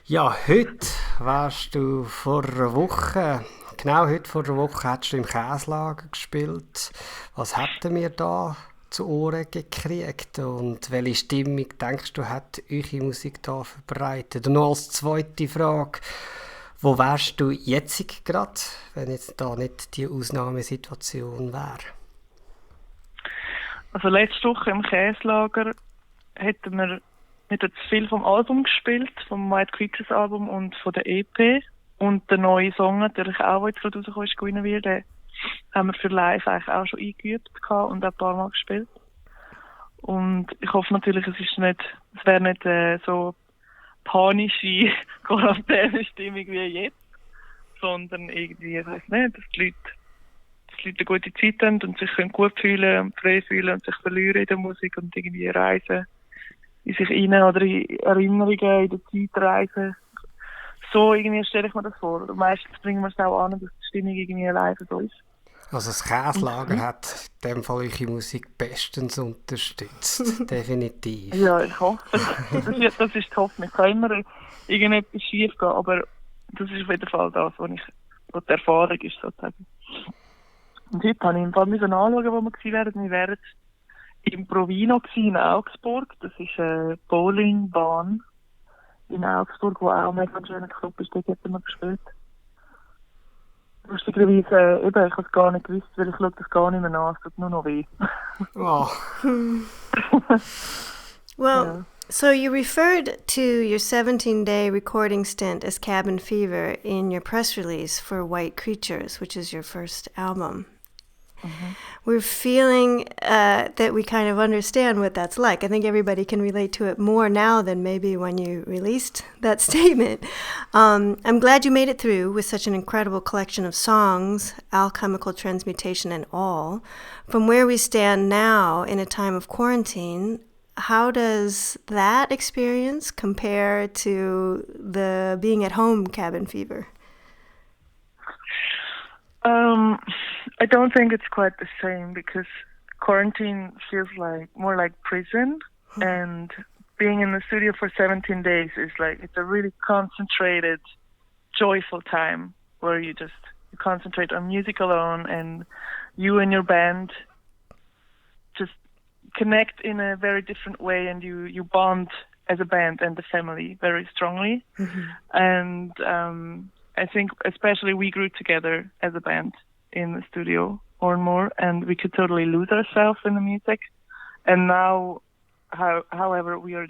Ja, heute warst du vor einer Woche, genau heute vor einer Woche, hast du im Käslager gespielt. Was hätten wir da zu Ohren gekriegt und welche Stimmung, denkst du, hat eure Musik da verbreitet? Und noch als zweite Frage, wo wärst du jetzt gerade, wenn jetzt da nicht die Ausnahmesituation wäre? Also letzte Woche im Käslager hätten wir nicht zu viel vom Album gespielt, vom White Creatures Album und von der EP. Und der neue Song natürlich auch, der jetzt gerade rausgekommen ist, gewinnen wird, haben wir für live eigentlich auch schon eingeübt gehabt und auch ein paar Mal gespielt. Und ich hoffe natürlich, es wäre nicht so panische Quarantäne-Stimmung wie jetzt, sondern irgendwie, ich weiss nicht, dass die Leute eine gute Zeit haben und sich gut fühlen und frei fühlen und sich verlieren in der Musik und irgendwie reisen in sich rein oder in Erinnerungen in der Zeit reisen. So irgendwie stelle ich mir das vor. Und meistens bringen wir es auch an, dass die Stimmung irgendwie live so ist. Also das Käslager hat in dem Fall eure Musik bestens unterstützt. Definitiv. Ja, ich hoffe. Das ist die Hoffnung. Es kann immer irgendetwas schief gehen, aber das ist auf jeden Fall das, was die Erfahrung ist, sozusagen. Und heute habe ich im Fall anschauen, wo wir wären. Wir wären im Provino in Augsburg. Das ist eine Bowlingbahn in Augsburg, wo auch ein mega schöner Club ist. Dort hätten wir gespielt. Lustigerweise, ich habe es gar nicht gewusst, weil ich schaue das gar nicht mehr an. Es tut nur noch weh. Oh. Well, so you referred to your 17-day recording stint as Cabin Fever in your press release for White Creatures, which is your first album. Mm-hmm. We're feeling that we kind of understand what that's like. I think everybody can relate to it more now than maybe when you released that statement. I'm glad you made it through with such an incredible collection of songs, alchemical transmutation and all. From where we stand now in a time of quarantine, how does that experience compare to the being at home Cabin Fever? I don't think it's quite the same because quarantine feels more like prison, and being in the studio for 17 days is it's a really concentrated, joyful time where you concentrate on music alone, and you and your band just connect in a very different way, and you bond as a band and the family very strongly. Mm-hmm. And I think especially we grew together as a band in the studio more and more, and we could totally lose ourselves in the music. And now, however, we're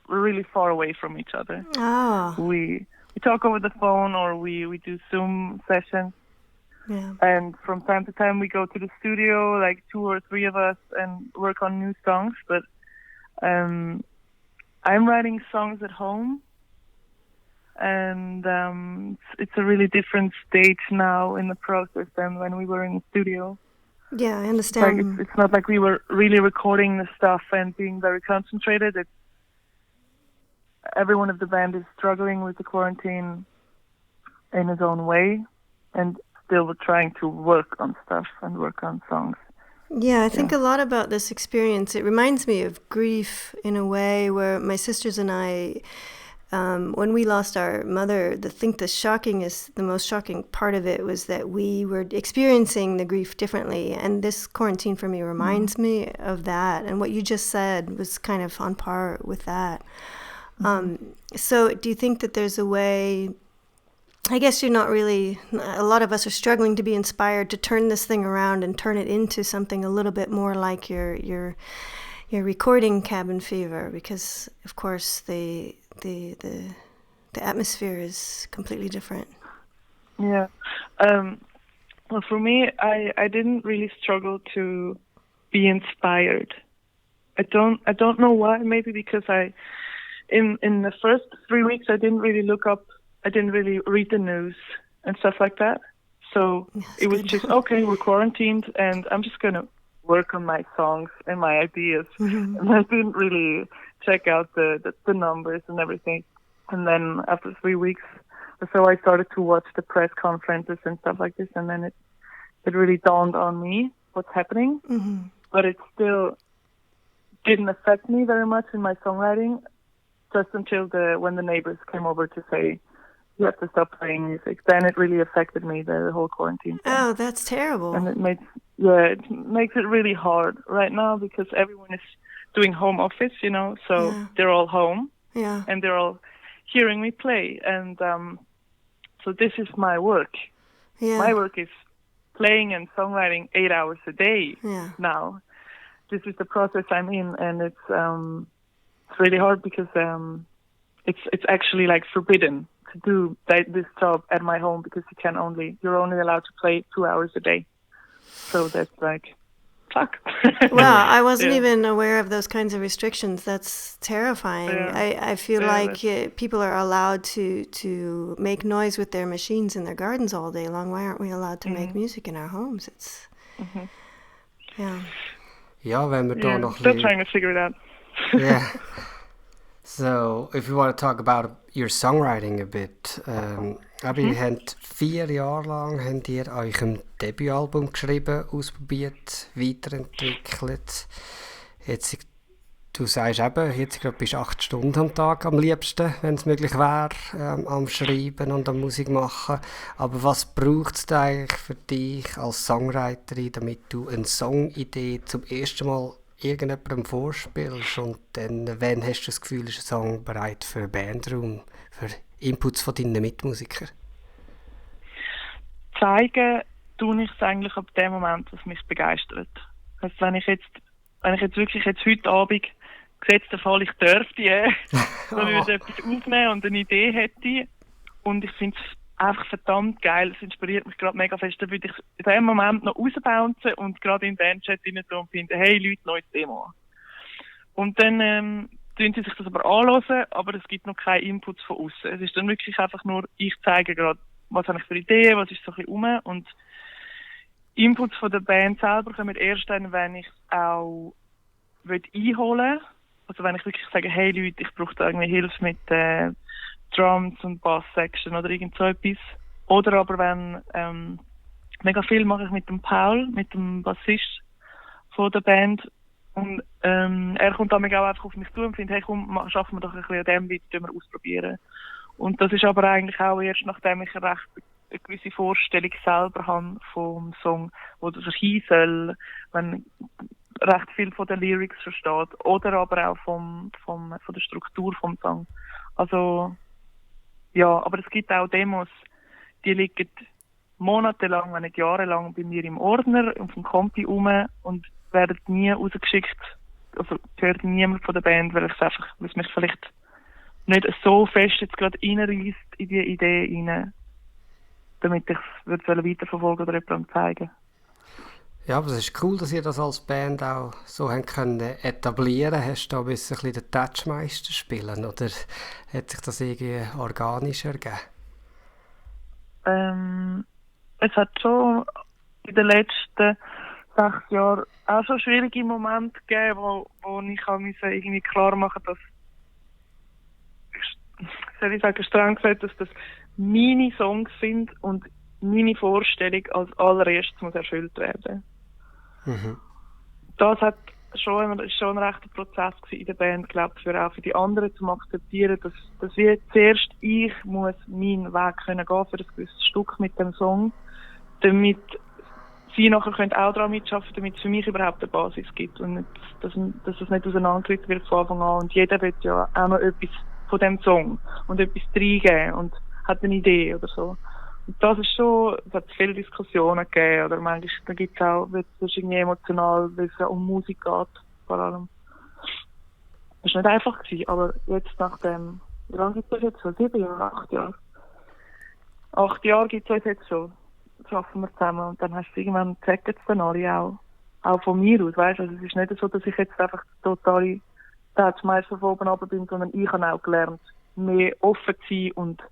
really far away from each other. Oh. We talk over the phone, or we do Zoom sessions. Yeah. And from time to time we go to the studio, 2 or 3 of us, and work on new songs. But I'm writing songs at home. And it's a really different stage now in the process than when we were in the studio. Yeah, I understand. It's not like we were really recording the stuff and being very concentrated. Everyone of the band is struggling with the quarantine in his own way, and still trying to work on stuff and work on songs. Yeah, I think a lot about this experience. It reminds me of grief in a way, where my sisters and I, when we lost our mother, the most shocking part of it was that we were experiencing the grief differently. And this quarantine for me reminds me of that. And what you just said was kind of on par with that. So do you think that there's a way, I guess you're not really, a lot of us are struggling to be inspired to turn this thing around and turn it into something a little bit more like your recording Cabin Fever, because of course the atmosphere is completely different. Yeah. Well, for me, I didn't really struggle to be inspired. I don't know why. Maybe because in the first 3 weeks I didn't really read the news and stuff like that. So it was just, okay, we're quarantined and I'm just going to work on my songs and my ideas. Mm-hmm. And I didn't really check out the numbers and everything. And then after 3 weeks or so, I started to watch the press conferences and stuff like this. And then it really dawned on me what's happening. Mm-hmm. But it still didn't affect me very much in my songwriting, just until when the neighbors came over to say, you have to stop playing music. Then it really affected me, the whole quarantine thing. Oh, that's terrible. And it makes it really hard right now because everyone is doing home office, so they're all home. Yeah. And they're all hearing me play. And so this is my work. Yeah. My work is playing and songwriting 8 hours a day now. This is the process I'm in, and it's really hard because it's actually forbidden to do this job at my home because you're only allowed to play 2 hours a day. So that's like, fuck. Wow, I wasn't Yeah. even aware of those kinds of restrictions. That's terrifying. Yeah. I feel Yeah, like people are allowed to make noise with their machines in their gardens all day long. Why aren't we allowed to make music in our homes? It's yeah. Ja, wenn wir da Yeah, noch still ein bisschen... trying to figure it out. Yeah. So, if you want to talk about your songwriting a bit, ihr habt 4 Jahre lang habt ihr eurem Debütalbum geschrieben, ausprobiert, weiterentwickelt. Jetzt, du sagst eben, jetzt gerade bist du 8 Stunden am Tag am liebsten, wenn es möglich wäre, am Schreiben und am Musik machen. Aber was braucht es eigentlich für dich als Songwriterin, damit du eine Songidee zum ersten Mal irgendjemandem vorspielst und dann, wann hast du das Gefühl, ist ein Song bereit für einen Bandraum, für Inputs von deinen Mitmusikern? Zeigen tue ich es eigentlich ab dem Moment, was mich begeistert. Also wenn ich jetzt wirklich heute Abend gesetzt den Fall, ich dürfte, so würde etwas aufnehmen und eine Idee hätte und ich finde es einfach verdammt geil, es inspiriert mich gerade mega fest, dann würde ich in dem Moment noch rausbouncen und gerade in den Bandchat rein tun und finden, hey Leute, neues Demo. Und dann tun sie sich das aber anhören, aber es gibt noch keine Inputs von außen. Es ist dann wirklich einfach nur, ich zeige gerade, was habe ich für Ideen, was ist so ein bisschen rum und Inputs von der Band selber kommen erst dann, wenn ich es auch einholen will. Also wenn ich wirklich sage, hey Leute, ich brauche da irgendwie Hilfe mit Drums und Bass-Section oder irgend so etwas. Oder aber wenn, mega viel mache ich mit dem Paul, mit dem Bassist von der Band. Und er kommt dann auch einfach auf mich zu und findet, hey komm, schaffen wir doch ein bisschen an dem weiter, wir ausprobieren. Und das ist aber eigentlich auch erst, nachdem ich eine gewisse Vorstellung selber habe vom Song, wo das hin soll, wenn recht viel von den Lyrics versteht, oder aber auch von der Struktur vom Song. Also, ja, aber es gibt auch Demos, die liegen monatelang, wenn nicht jahrelang bei mir im Ordner, auf dem Kompi rum und werden nie rausgeschickt. Also, gehört niemand von der Band, weil es mich vielleicht nicht so fest jetzt gerade reinreisst in die Idee rein, damit ich es weiterverfolgen oder jemandem zeigen. Ja, aber es ist cool, dass ihr das als Band auch so haben können etablieren. Hast du da ein bisschen den Touchmeister spielen oder hat sich das irgendwie organisch ergeben? Es hat schon in den letzten 6 Jahren auch schon schwierige Momente gegeben, wo ich irgendwie klar machen musste, dass streng gesagt, dass das meine Songs sind und meine Vorstellung als allererstes muss erfüllt werden. Das ist schon ein rechter Prozess in der Band, glaube ich, auch für die anderen zu akzeptieren, dass wir zuerst ich muss meinen Weg können gehen für ein gewisses Stück mit dem Song, damit sie nachher können auch daran mitschaffen, damit es für mich überhaupt eine Basis gibt und nicht, dass es nicht auseinandergerückt wird von Anfang an. Und jeder will ja auch noch etwas von dem Song und etwas reingeben und hat eine Idee oder so. Und das ist schon, es hat viele Diskussionen gegeben, oder manchmal, da gibt es auch, wird es irgendwie emotional, weil es ja um Musik geht, vor allem. Das war nicht einfach gewesen, aber jetzt nach dem, wie lange gibt es das jetzt schon? 7 Jahre, 8 Jahre? 8 Jahre gibt es uns jetzt schon. Das schaffen wir zusammen und dann hast du irgendwann checkt es dann alle auch von mir aus, weißt du, also es ist nicht so, dass ich jetzt einfach totale Touchmeister von oben runter bin, sondern ich habe auch gelernt, mehr offen zu sein und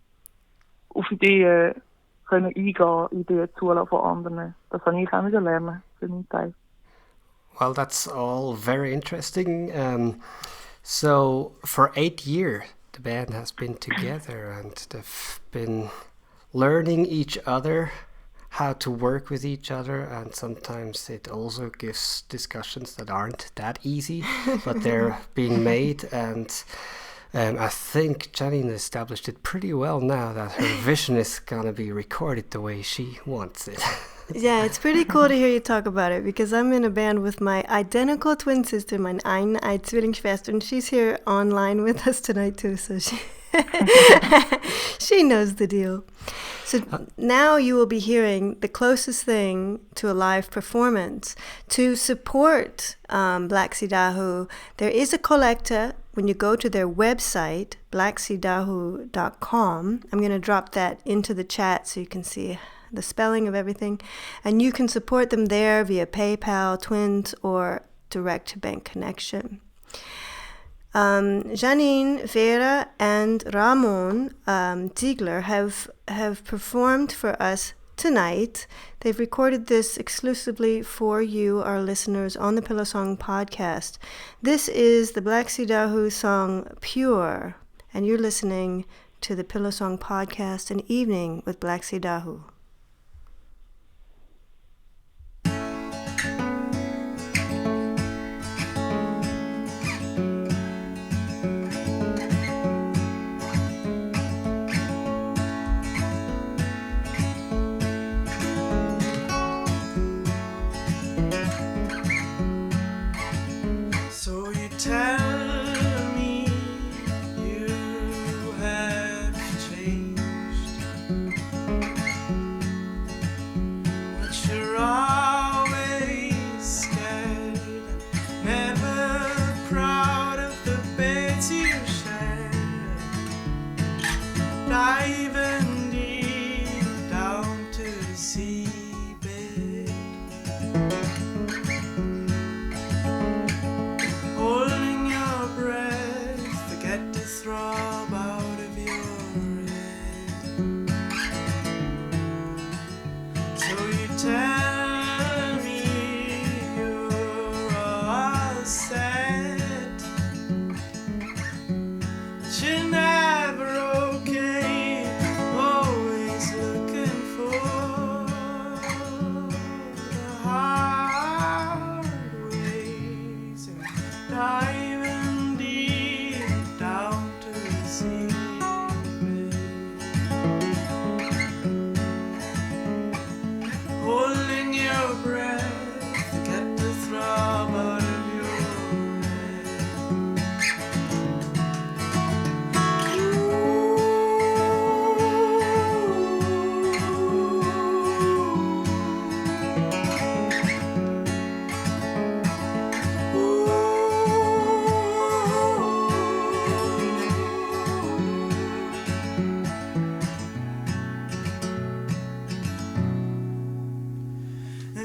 auf Ideen können eingehen, Ideen zulassen von anderen. Das habe ich auch nicht lernen, für meinen Teil. Well, that's all very interesting. So, for 8 years, the band has been together and they've been learning each other, how to work with each other, and sometimes it also gives discussions that aren't that easy, but they're being made. And I think Janine established it pretty well now that her vision is going to be recorded the way she wants it. Yeah, it's pretty cool to hear you talk about it because I'm in a band with my identical twin sister, meine Zwillingsschwester, and she's here online with us tonight too, so she knows the deal. So now you will be hearing the closest thing to a live performance. To support Black Sea Dahu, there is a collector when you go to their website, blackseadahu.com. I'm going to drop that into the chat so you can see the spelling of everything. And you can support them there via PayPal, Twins, or direct bank connection. Janine, Vera, and Ramon Ziegler have performed for us tonight. They've recorded this exclusively for you, our listeners, on the Pillow Song podcast. This is the Black Sea Dahu song Pure, and you're listening to the Pillow Song podcast, An Evening with Black Sea Dahu. Tell me you have changed, but you're always scared, never proud of the beds you share, diving deep down to the seabed. Holding your breath, forget to throb out of your head. So you tell me you're all set, but you're never okay, always looking for the hard ways. Diving deep down to the seabed, holding your breath, forget to throb out of your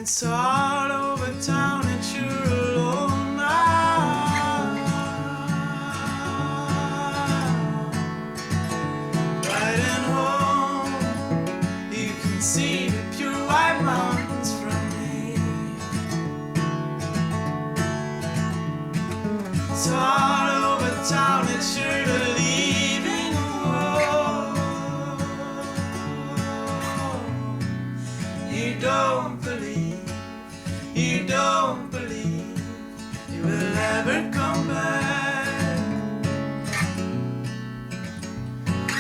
It's all over town and you're alone now. Riding home, you can see the pure white mountains from here. It's all over town and you're leaving home. You don't believe you will ever come back.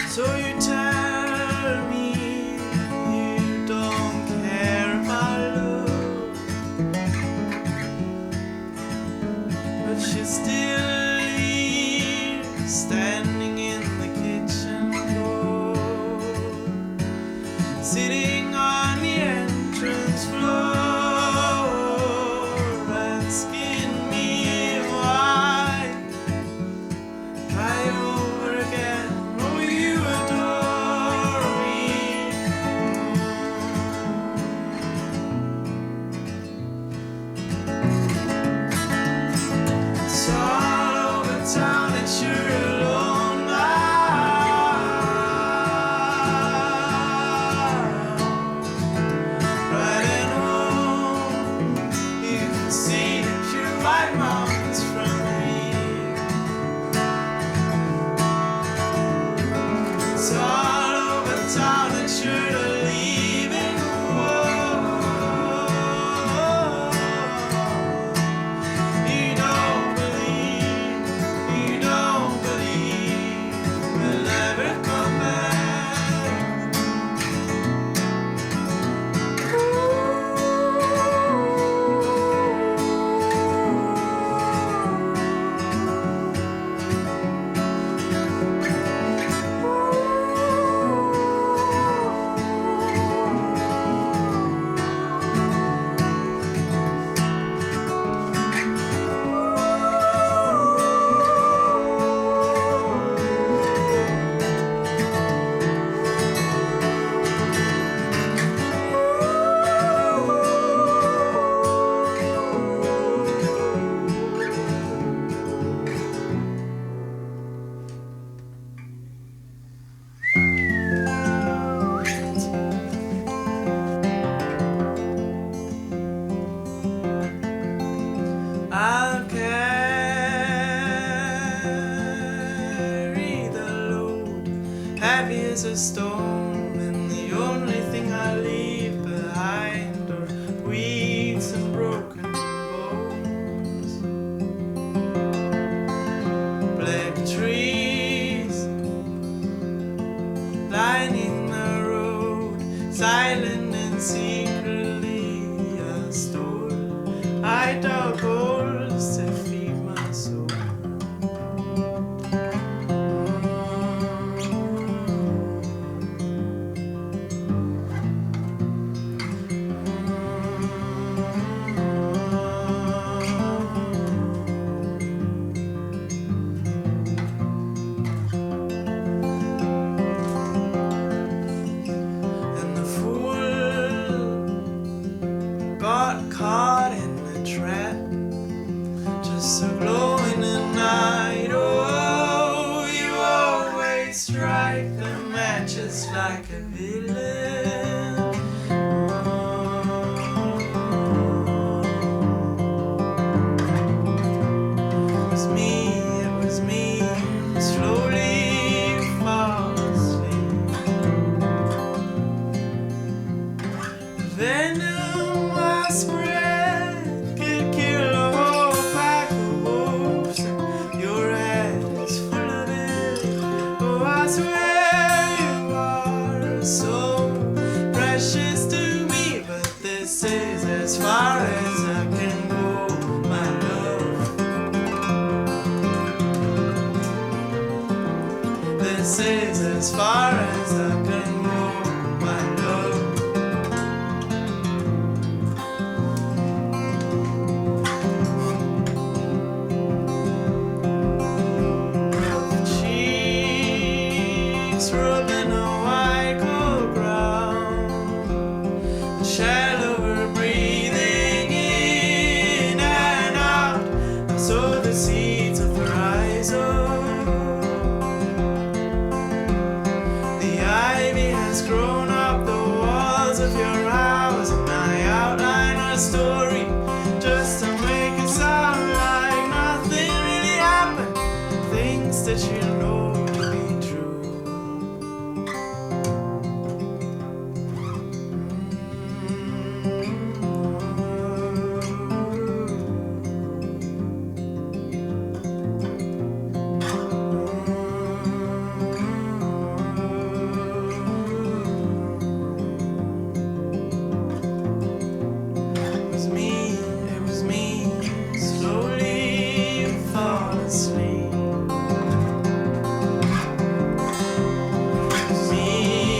So you tell me you don't care about love, but you're still here, standing in the kitchen door, sitting on the entrance floor. I'll carry the load, heavy as a stone, and the only thing I leave behind are weeds and broken bones. Black trees lining the road, silent and secretly a store. I dug holes to feed my soul. And the fool got caught in the trap, just a glow in the night. Oh, you always strike the matches like a villain. It was me, slowly fall asleep. Venom I spread could kill a whole pack of wolves, and your head is full of it. Oh, I swear you are so precious to me, but this is as far as I can go, my love. This is as far as I can go, my love. Cheeks rubbing a white cold ground, the shallow we're breathing in and out. I sow the seeds of horizon. The ivy has grown up the walls of your house, and I outline a story just to make it sound like nothing really happened. Things that you know to be true. It was me, slowly you fall asleep.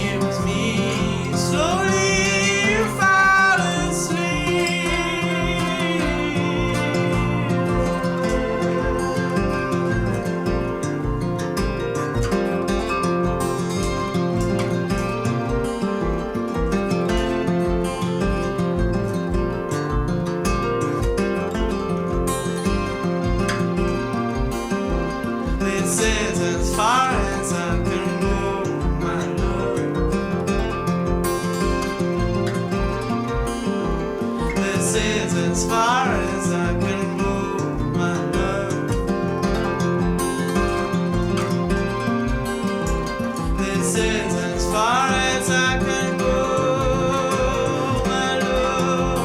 It was me, slowly you fall This is as far as I can go, my love. This is as far as I can go, my love. This is as far as I can go, my love.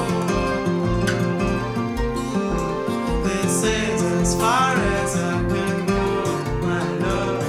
This is as far as I can go, my love.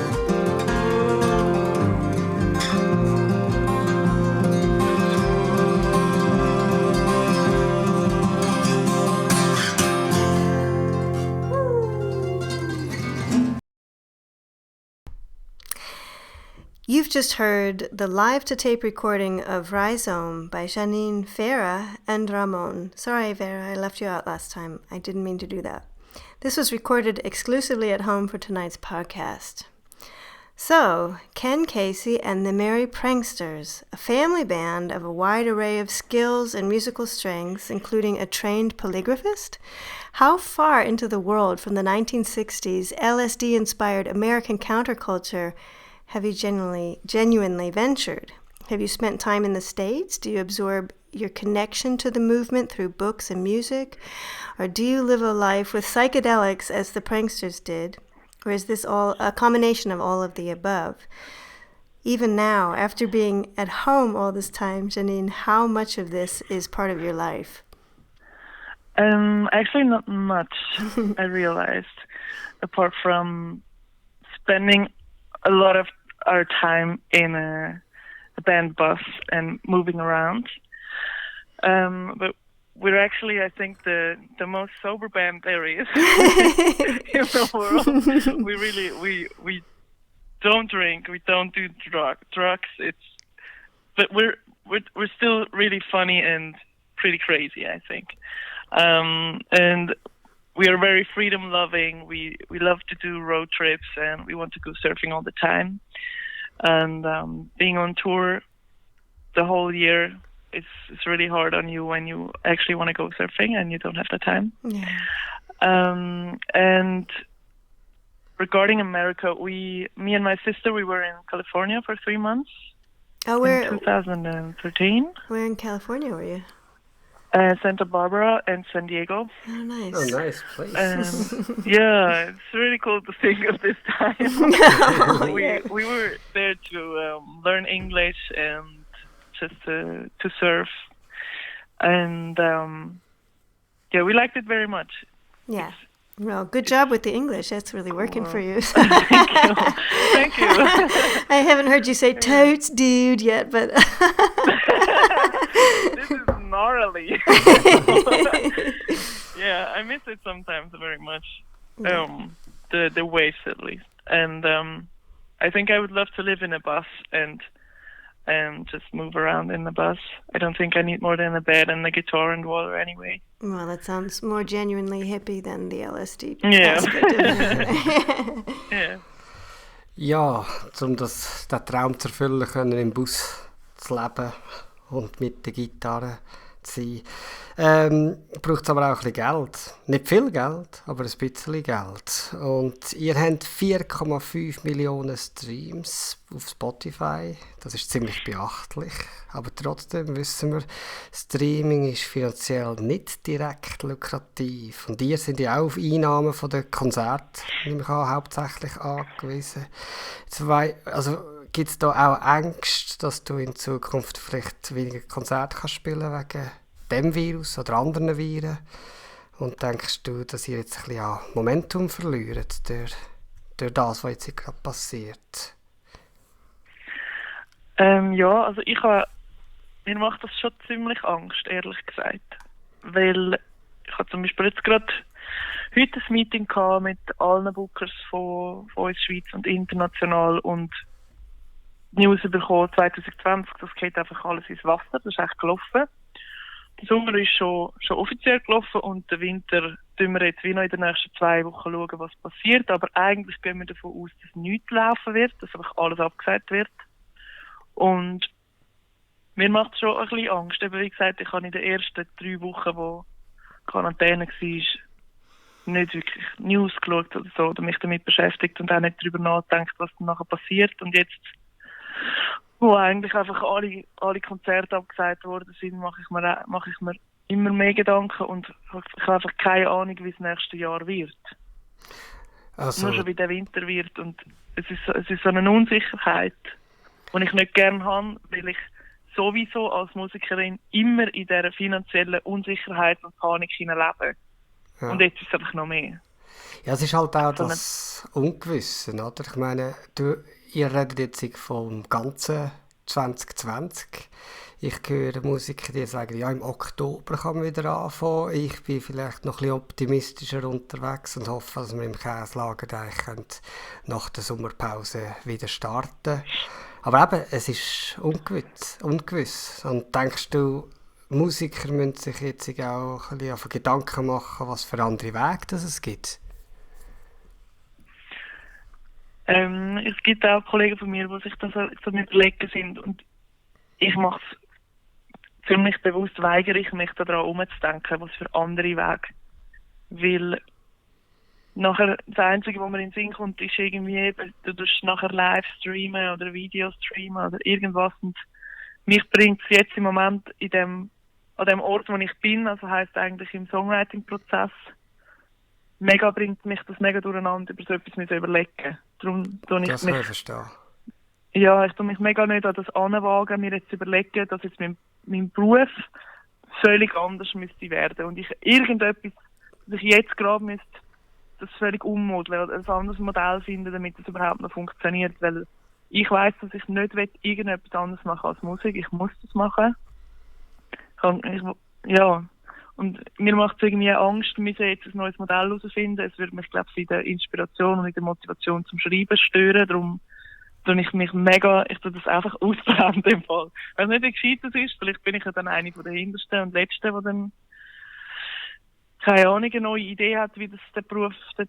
You've just heard the live-to-tape recording of Rhizome by Janine Cathrein and Ramon. Sorry, Vera, I left you out last time. I didn't mean to do that. This was recorded exclusively at home for tonight's podcast. So, Ken Casey and the Merry Pranksters, a family band of a wide array of skills and musical strengths, including a trained polygraphist. How far into the world from the 1960s LSD-inspired American counterculture have you genuinely ventured? Have you spent time in the States? Do you absorb your connection to the movement through books and music? Or do you live a life with psychedelics as the pranksters did? Or is this all a combination of all of the above? Even now, after being at home all this time, Janine, how much of this is part of your life? Actually, not much, I realized, apart from spending a lot of our time in a band bus and moving around. But we're actually, I think, the most sober band there is in the world. We don't drink, we don't do drugs. But we're still really funny and pretty crazy, I think. And we are very freedom loving. We love to do road trips and we want to go surfing all the time. And being on tour the whole year, it's really hard on you when you actually want to go surfing and you don't have the time. Yeah. And regarding America, me and my sister, we were in California for 3 months. Oh, in 2013. Where in California were you? Santa Barbara and San Diego. Oh, nice. Oh, nice place. Yeah, it's really cool to think of this time. Oh, we were there to learn English and just to surf. And yeah, we liked it very much. Yeah. Well, good job with the English. That's really working for you. Thank you. I haven't heard you say totes, dude, yet, but... This is gnarly. Yeah, I miss it sometimes very much. The waves, at least. And I think I would love to live in a bus and just move around in the bus. I don't think I need more than a bed and a guitar and water anyway. Well, that sounds more genuinely hippie than the LSD Yeah. aspect of it. Yeah. Ja, um den Traum zu erfüllen, können im Bus zu leben und mit der Gitarre zu sein. Braucht es aber auch ein bisschen Geld. Nicht viel Geld, aber ein bisschen Geld. Und ihr habt 4,5 Millionen Streams auf Spotify. Das ist ziemlich beachtlich. Aber trotzdem wissen wir, Streaming ist finanziell nicht direkt lukrativ. Und ihr seid ja auch auf Einnahmen von den Konzerten, nehme ich an, hauptsächlich angewiesen. Gibt es da auch Ängste, dass du in Zukunft vielleicht weniger Konzerte kannst spielen wegen dem Virus oder anderen Viren? Und denkst du, dass ihr jetzt ein bisschen an Momentum verliert durch das, was jetzt gerade passiert? Ja, also mir macht das schon ziemlich Angst, ehrlich gesagt. Weil ich habe zum Beispiel jetzt gerade heute ein Meeting gehabt mit allen Bookers von uns Schweiz und international und News bekommen 2020, das geht einfach alles ins Wasser, das ist echt gelaufen. Der Sommer ist schon offiziell gelaufen und der Winter tun wir jetzt wie noch in den nächsten 2 Wochen schauen, was passiert. Aber eigentlich gehen wir davon aus, dass nichts laufen wird, dass einfach alles abgesagt wird. Und mir macht es schon ein bisschen Angst. Eben, wie gesagt, ich habe in den ersten 3 Wochen, wo Quarantäne war, nicht wirklich News geschaut oder so, oder mich damit beschäftigt und auch nicht darüber nachgedacht, was dann nachher passiert. Und jetzt, wo eigentlich einfach alle Konzerte abgesagt worden sind, mache ich mir immer mehr Gedanken und ich habe einfach keine Ahnung, wie das nächste Jahr wird. Also, nur schon wie der Winter wird. Und es ist so eine Unsicherheit, die ich nicht gerne habe, weil ich sowieso als Musikerin immer in dieser finanziellen Unsicherheit und Panik hineinlebe. Ja. Und jetzt ist es einfach noch mehr. Ja, es ist halt auch das Ungewisse, oder? Ich meine, ihr redet jetzt vom ganzen 2020. Ich höre Musiker, die sagen, ja, im Oktober kann man wieder anfangen. Ich bin vielleicht noch ein bisschen optimistischer unterwegs und hoffe, dass wir im Käslager nach der Sommerpause wieder starten. Aber eben, es ist ungewiss. Und denkst du, Musiker müssen sich jetzt auch ein bisschen Gedanken machen, was für andere Wege es gibt? Es gibt auch Kollegen von mir, die sich das so überlegen sind. Und ich mache es ziemlich bewusst, weigere ich mich daran umzudenken, was für andere Wege. Weil nachher das Einzige, was mir in den Sinn kommt, ist irgendwie, du tust nachher live streamen oder Video streamen oder irgendwas. Und mich bringt es jetzt im Moment in dem an dem Ort, wo ich bin, also heisst eigentlich im Songwriting-Prozess, mega bringt mich das mega durcheinander, über so etwas müssen überlegen. Darum tue ich Das kann ich verstehen. Ja, ich tue mich mega nicht an das anwagen, mir jetzt überlegen, dass jetzt mein Beruf völlig anders müsste werden und ich irgendetwas, dass ich jetzt gerade müsste, das völlig ummodeln oder ein anderes Modell finden, damit es überhaupt noch funktioniert, weil ich weiss, dass ich nicht irgendetwas anderes machen als Musik, ich muss das machen. Ja, und mir macht es irgendwie Angst, wir müssen jetzt ein neues Modell herausfinden, es würde mich, glaube ich, in der Inspiration und in der Motivation zum Schreiben stören, darum tue ich tue das einfach ausblenden im Fall. Ich weiß nicht, wie gescheit das ist, vielleicht bin ich ja dann eine von den Hintersten und Letzten, die dann keine Ahnung, eine neue Idee hat, wie der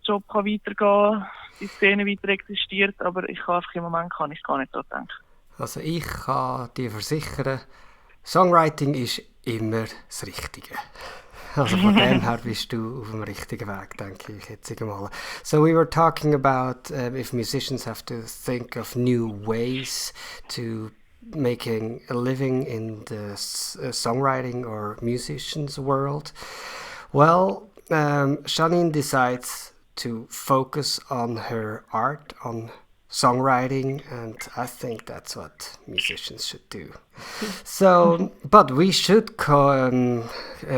Job kann weitergehen, die Szene weiter existiert, aber im Moment kann ich gar nicht daran denken. Also ich kann dir versichern, Songwriting ist immer das Richtige. Also von dem her bist du auf dem richtigen Weg, denke ich jetzt mal. So we were talking about if musicians have to think of new ways to making a living in the songwriting or musicians world. Well, Janine decides to focus on her art, on songwriting, and I think that's what musicians should do. So, but we should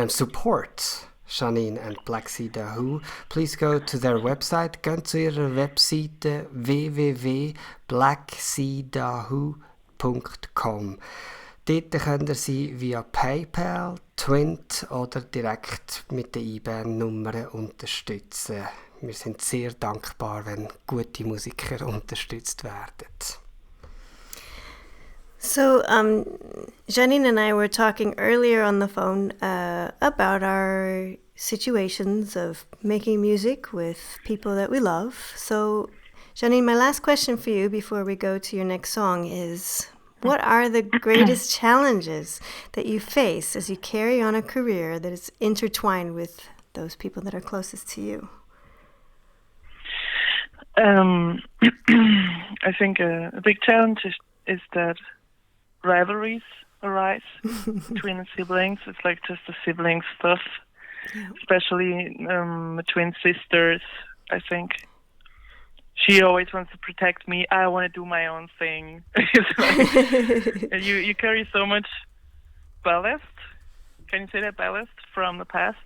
support Janine and Black Sea Dahu. Please go to their website. Gehen zu ihrer Webseite www.blackseadahu.com. Dort könnt ihr sie via PayPal, Twint oder direkt mit den IBAN-Nummern unterstützen. Wir sind sehr dankbar, wenn gute Musiker unterstützt werden. So, Janine and I were talking earlier on the phone about our situations of making music with people that we love. So, Janine, my last question for you before we go to your next song is, what are the greatest challenges that you face as you carry on a career that is intertwined with those people that are closest to you? I think a big challenge is that rivalries arise between siblings. It's like just the sibling stuff, especially between sisters. I think she always wants to protect me. I want to do my own thing. You carry so much ballast. Can you say that, ballast from the past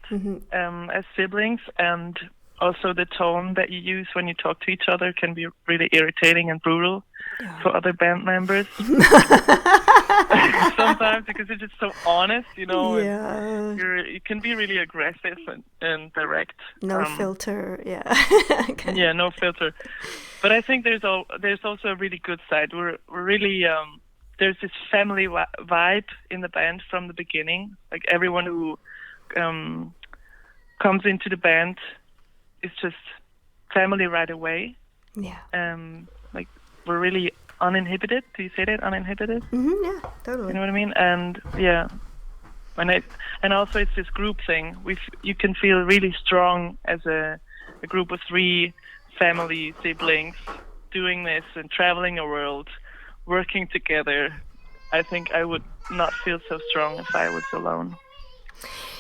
as siblings, and also the tone that you use when you talk to each other can be really irritating and brutal for other band members. Sometimes because it's just so honest, you know. Yeah. You can be really aggressive and direct. No filter, yeah. Okay. Yeah, no filter. But I think there's also a really good side. We're really there's this family vibe in the band from the beginning. Like everyone who comes into the band is just family right away. Yeah. Like we're really uninhibited. Do you say that? Uninhibited? Yeah, totally. You know what I mean? And yeah, and also it's this group thing. You can feel really strong as a group of 3 family siblings doing this and traveling the world, working together. I think I would not feel so strong if I was alone.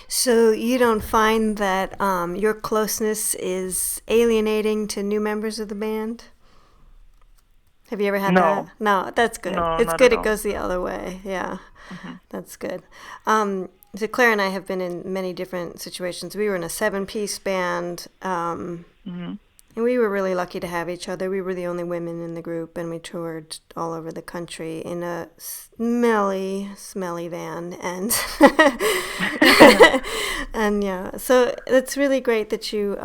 So you don't find that your closeness is alienating to new members of the band? Have you ever had that? No, that's good. No, it's not good at it goes the other way. Yeah, that's good. So Claire and I have been in many different situations. We were in a 7-piece band, and we were really lucky to have each other. We were the only women in the group, and we toured all over the country in a smelly van. And and yeah, so it's really great that you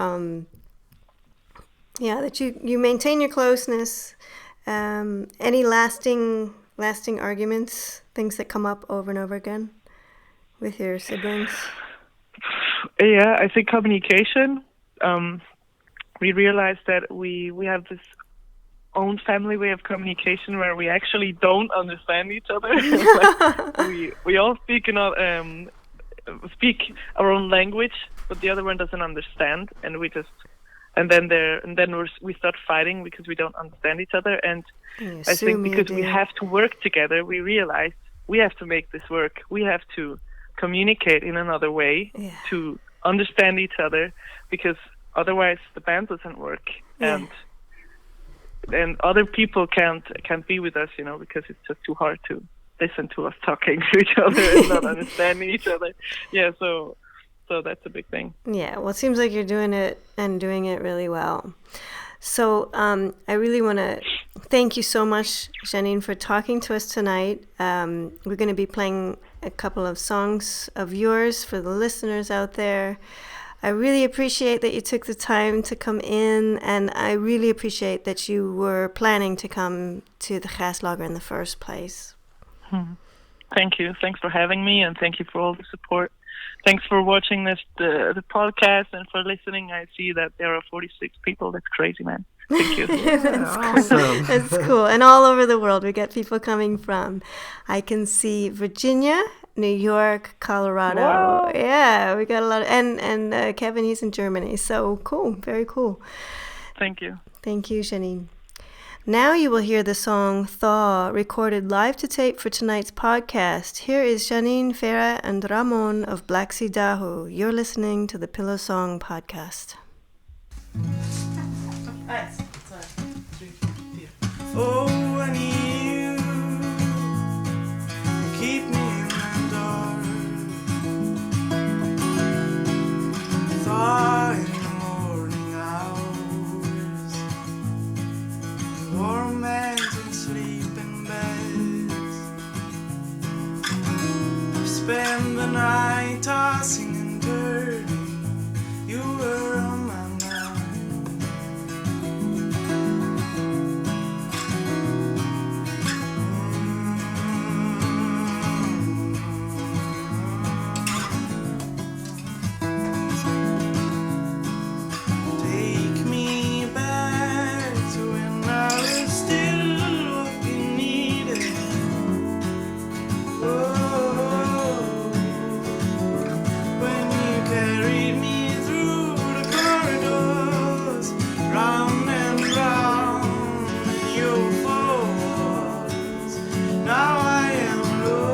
you maintain your closeness. Any lasting arguments, things that come up over and over again with your siblings? Yeah, I think communication. We realized that we have this own family way of communication where we actually don't understand each other. Like we all speak our own language, but the other one doesn't understand, and we start fighting because we don't understand each other. And I think because we have to work together, we realize we have to make this work. We have to communicate in another way to understand each other, because otherwise the band doesn't work, and other people can't be with us, because it's just too hard to listen to us talking to each other and not understanding each other. Yeah, so that's a big thing. Yeah, well, it seems like you're doing it and doing it really well. So I really want to thank you so much, Janine, for talking to us tonight. We're going to be playing a couple of songs of yours for the listeners out there. I really appreciate that you took the time to come in, and I really appreciate that you were planning to come to the Gaaslager in the first place. Thank you. Thanks for having me, and thank you for all the support. Thanks for watching the podcast and for listening. I see that there are 46 people. That's crazy, man. Thank you. That's awesome. That's cool. And all over the world, we get people coming from. I can see Virginia, New York, Colorado. Wow. Yeah, we got a lot. And Kevin, he's in Germany. So cool. Very cool. Thank you. Thank you, Janine. Now you will hear the song Thaw, recorded live to tape for tonight's podcast. Here is Janine, Farah, and Ramon of Black Sea Dahu. You're listening to the Pillow Song Podcast. Oh, I need you. Keep me in the dark. Thaw in the morning hours. Warm hands and sleeping beds. I've spent the night tossing and turning. You were on my mind. Take me back to when I was still what you needed. Oh, when you carried me through the corridors, round and round in your four walls. Now I am alone.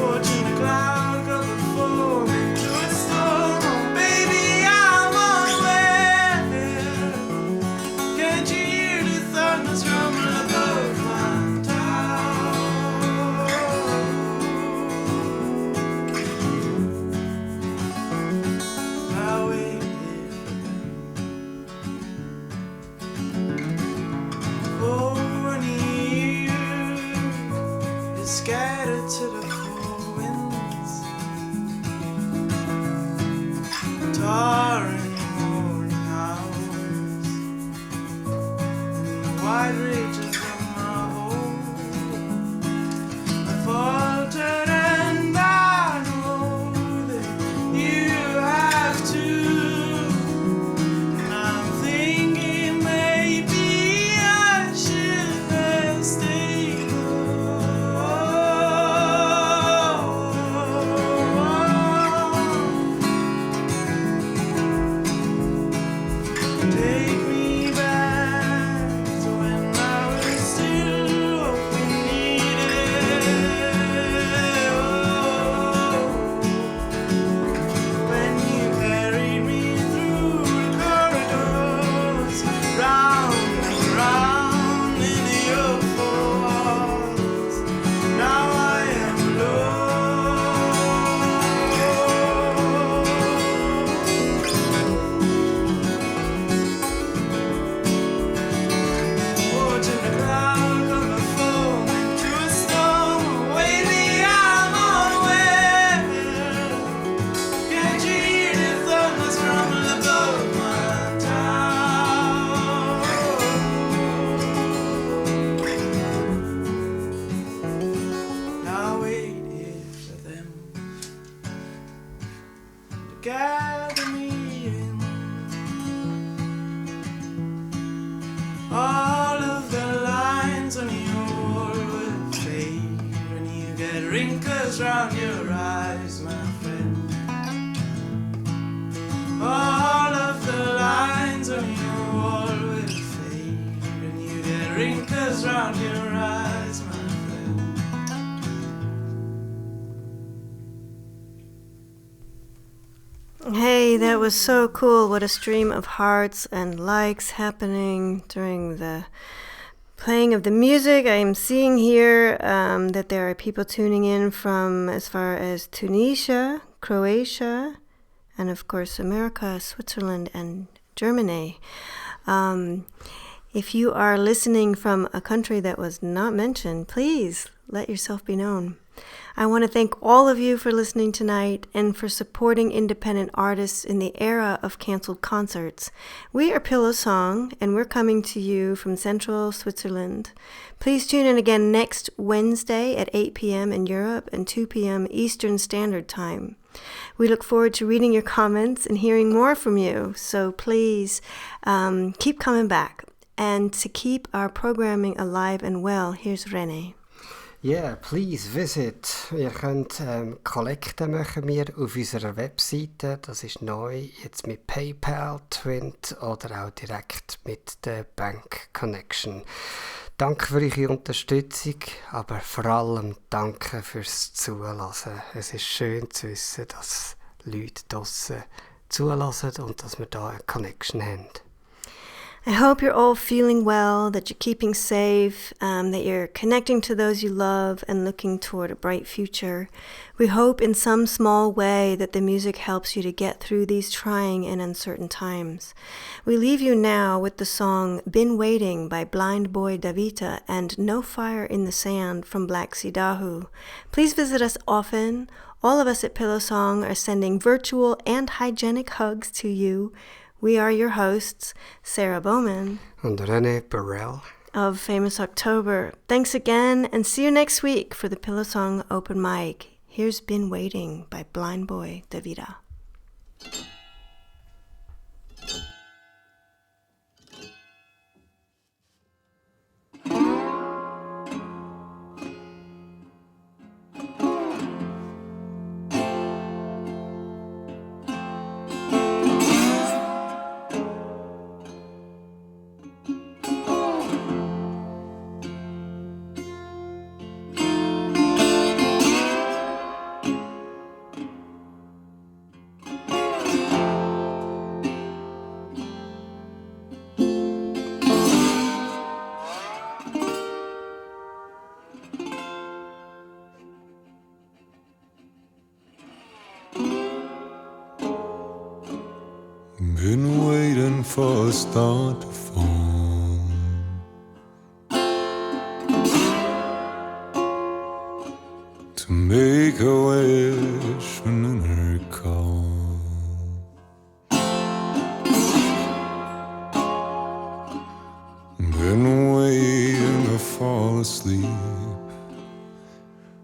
Watching the cloud cover form into a storm. Oh, baby, I'm unaware. Can't you hear the thunders rumble above my tower? I waited for them. Oh, I need you. It's scattered to the four winds. Tar in the morning hours. In the wide reaches of my home, I faltered and I know that you have too. And I'm thinking maybe I should have stayed home. Take me back to when I was still what we needed. Oh, when you carried me through the corridors, round and round into your four walls. Now I am alone. Watching the cloud come and foam into a storm. Maybe I'm unaware. Can't you hear the thunders rumble above my tower? I waited for them to gather me in. All of the lines on your wall would fade when you get wrinkles round your eyes, my friend. All of the lines on your tears round your eyes, my friend. Hey, that was so cool. What a stream of hearts and likes happening during the playing of the music. I am seeing here that there are people tuning in from as far as Tunisia, Croatia, and of course America, Switzerland, and Germany. If you are listening from a country that was not mentioned, please let yourself be known. I want to thank all of you for listening tonight and for supporting independent artists in the era of canceled concerts. We are Pillow Song, and we're coming to you from central Switzerland. Please tune in again next Wednesday at 8 p.m. in Europe and 2 p.m. Eastern Standard Time. We look forward to reading your comments and hearing more from you, so please keep coming back. And to keep our programming alive and well, here's René. Yeah, please visit. Ihr könnt Kollekte machen wir auf unserer Webseite. Das ist neu, jetzt mit PayPal, Twint oder auch direkt mit der Bank Connection. Danke für eure Unterstützung, aber vor allem danke fürs Zuhören. Es ist schön zu wissen, dass Leute draussen zuhören und dass wir da eine Connection haben. I hope you're all feeling well, that you're keeping safe, that you're connecting to those you love and looking toward a bright future. We hope in some small way that the music helps you to get through these trying and uncertain times. We leave you now with the song Been Waiting by Blind Boy Vita and No Fire in the Sand from Black Sea Dahu. Please visit us often. All of us at Pillow Song are sending virtual and hygienic hugs to you. We are your hosts, Sarah Bowman and René Burrell of Famous October. Thanks again, and see you next week for the Pillow Song Open Mic. Here's Been Waiting by Blind Boy Vita. Been waiting for a star to fall, to make a wish when I call. Been waiting to fall asleep,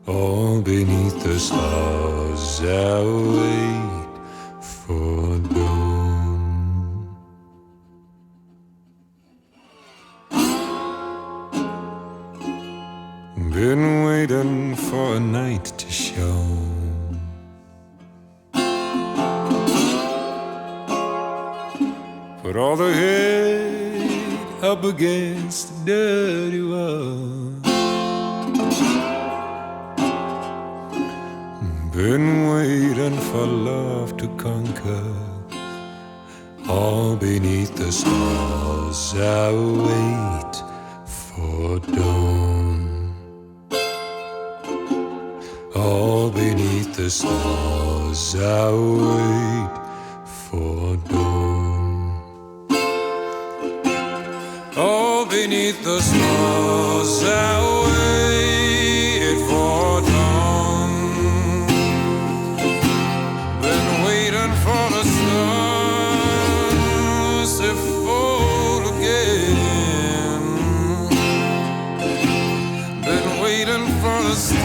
all beneath the stars. I wait for dawn. Been waiting for a night to show, put all the hate up against the dirty wall. Been waiting for love to conquer, all beneath the stars. I wait for dawn. All beneath the stars, I wait for dawn. All beneath the stars, I wait for dawn. Been waiting for the stars to fall again. Been waiting for the stars.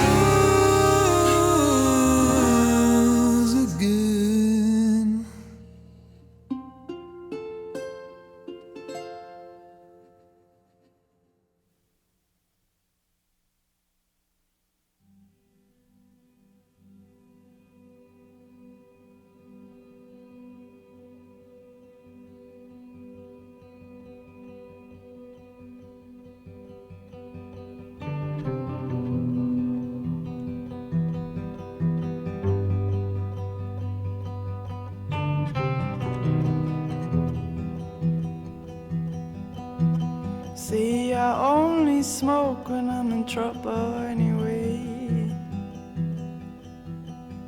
smoke when I'm in trouble anyway.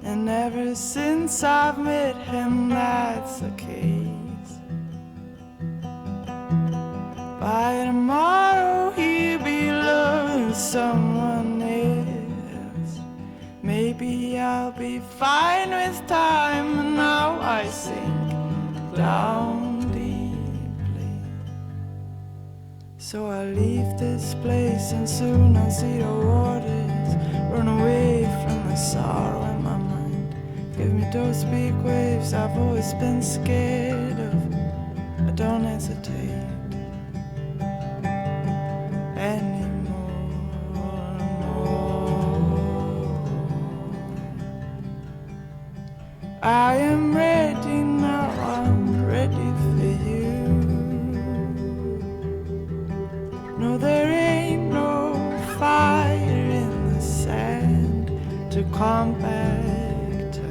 And ever since I've met him, that's the case. By tomorrow he'll be loving someone else. Maybe I'll be fine with time, and now I sink down deeply. So I leave this place and soon I'll see the waters run away from the sorrow in my mind. Give me those big waves I've always been scared of. I don't hesitate I am ready now, I'm ready for you. No, there ain't no fire in the sand to come back to.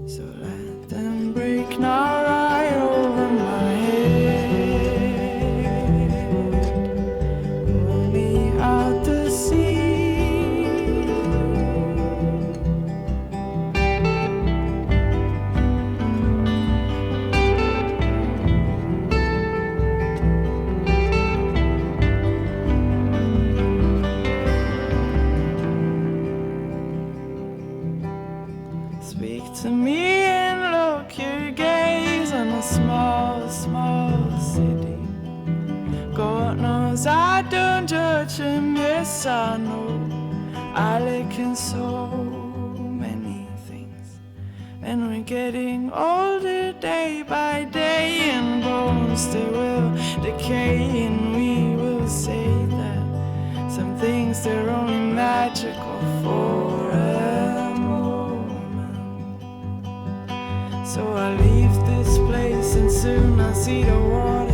So let them break now right over my head. Pull me out to sea. To me and look your gaze on a small, small city. God knows I don't judge him, yes I know I like in so many things. And we're getting older day by day, and bones they will decay, and we will say that some things they're only magical for a moment. So I leave this place and soon I'll see the water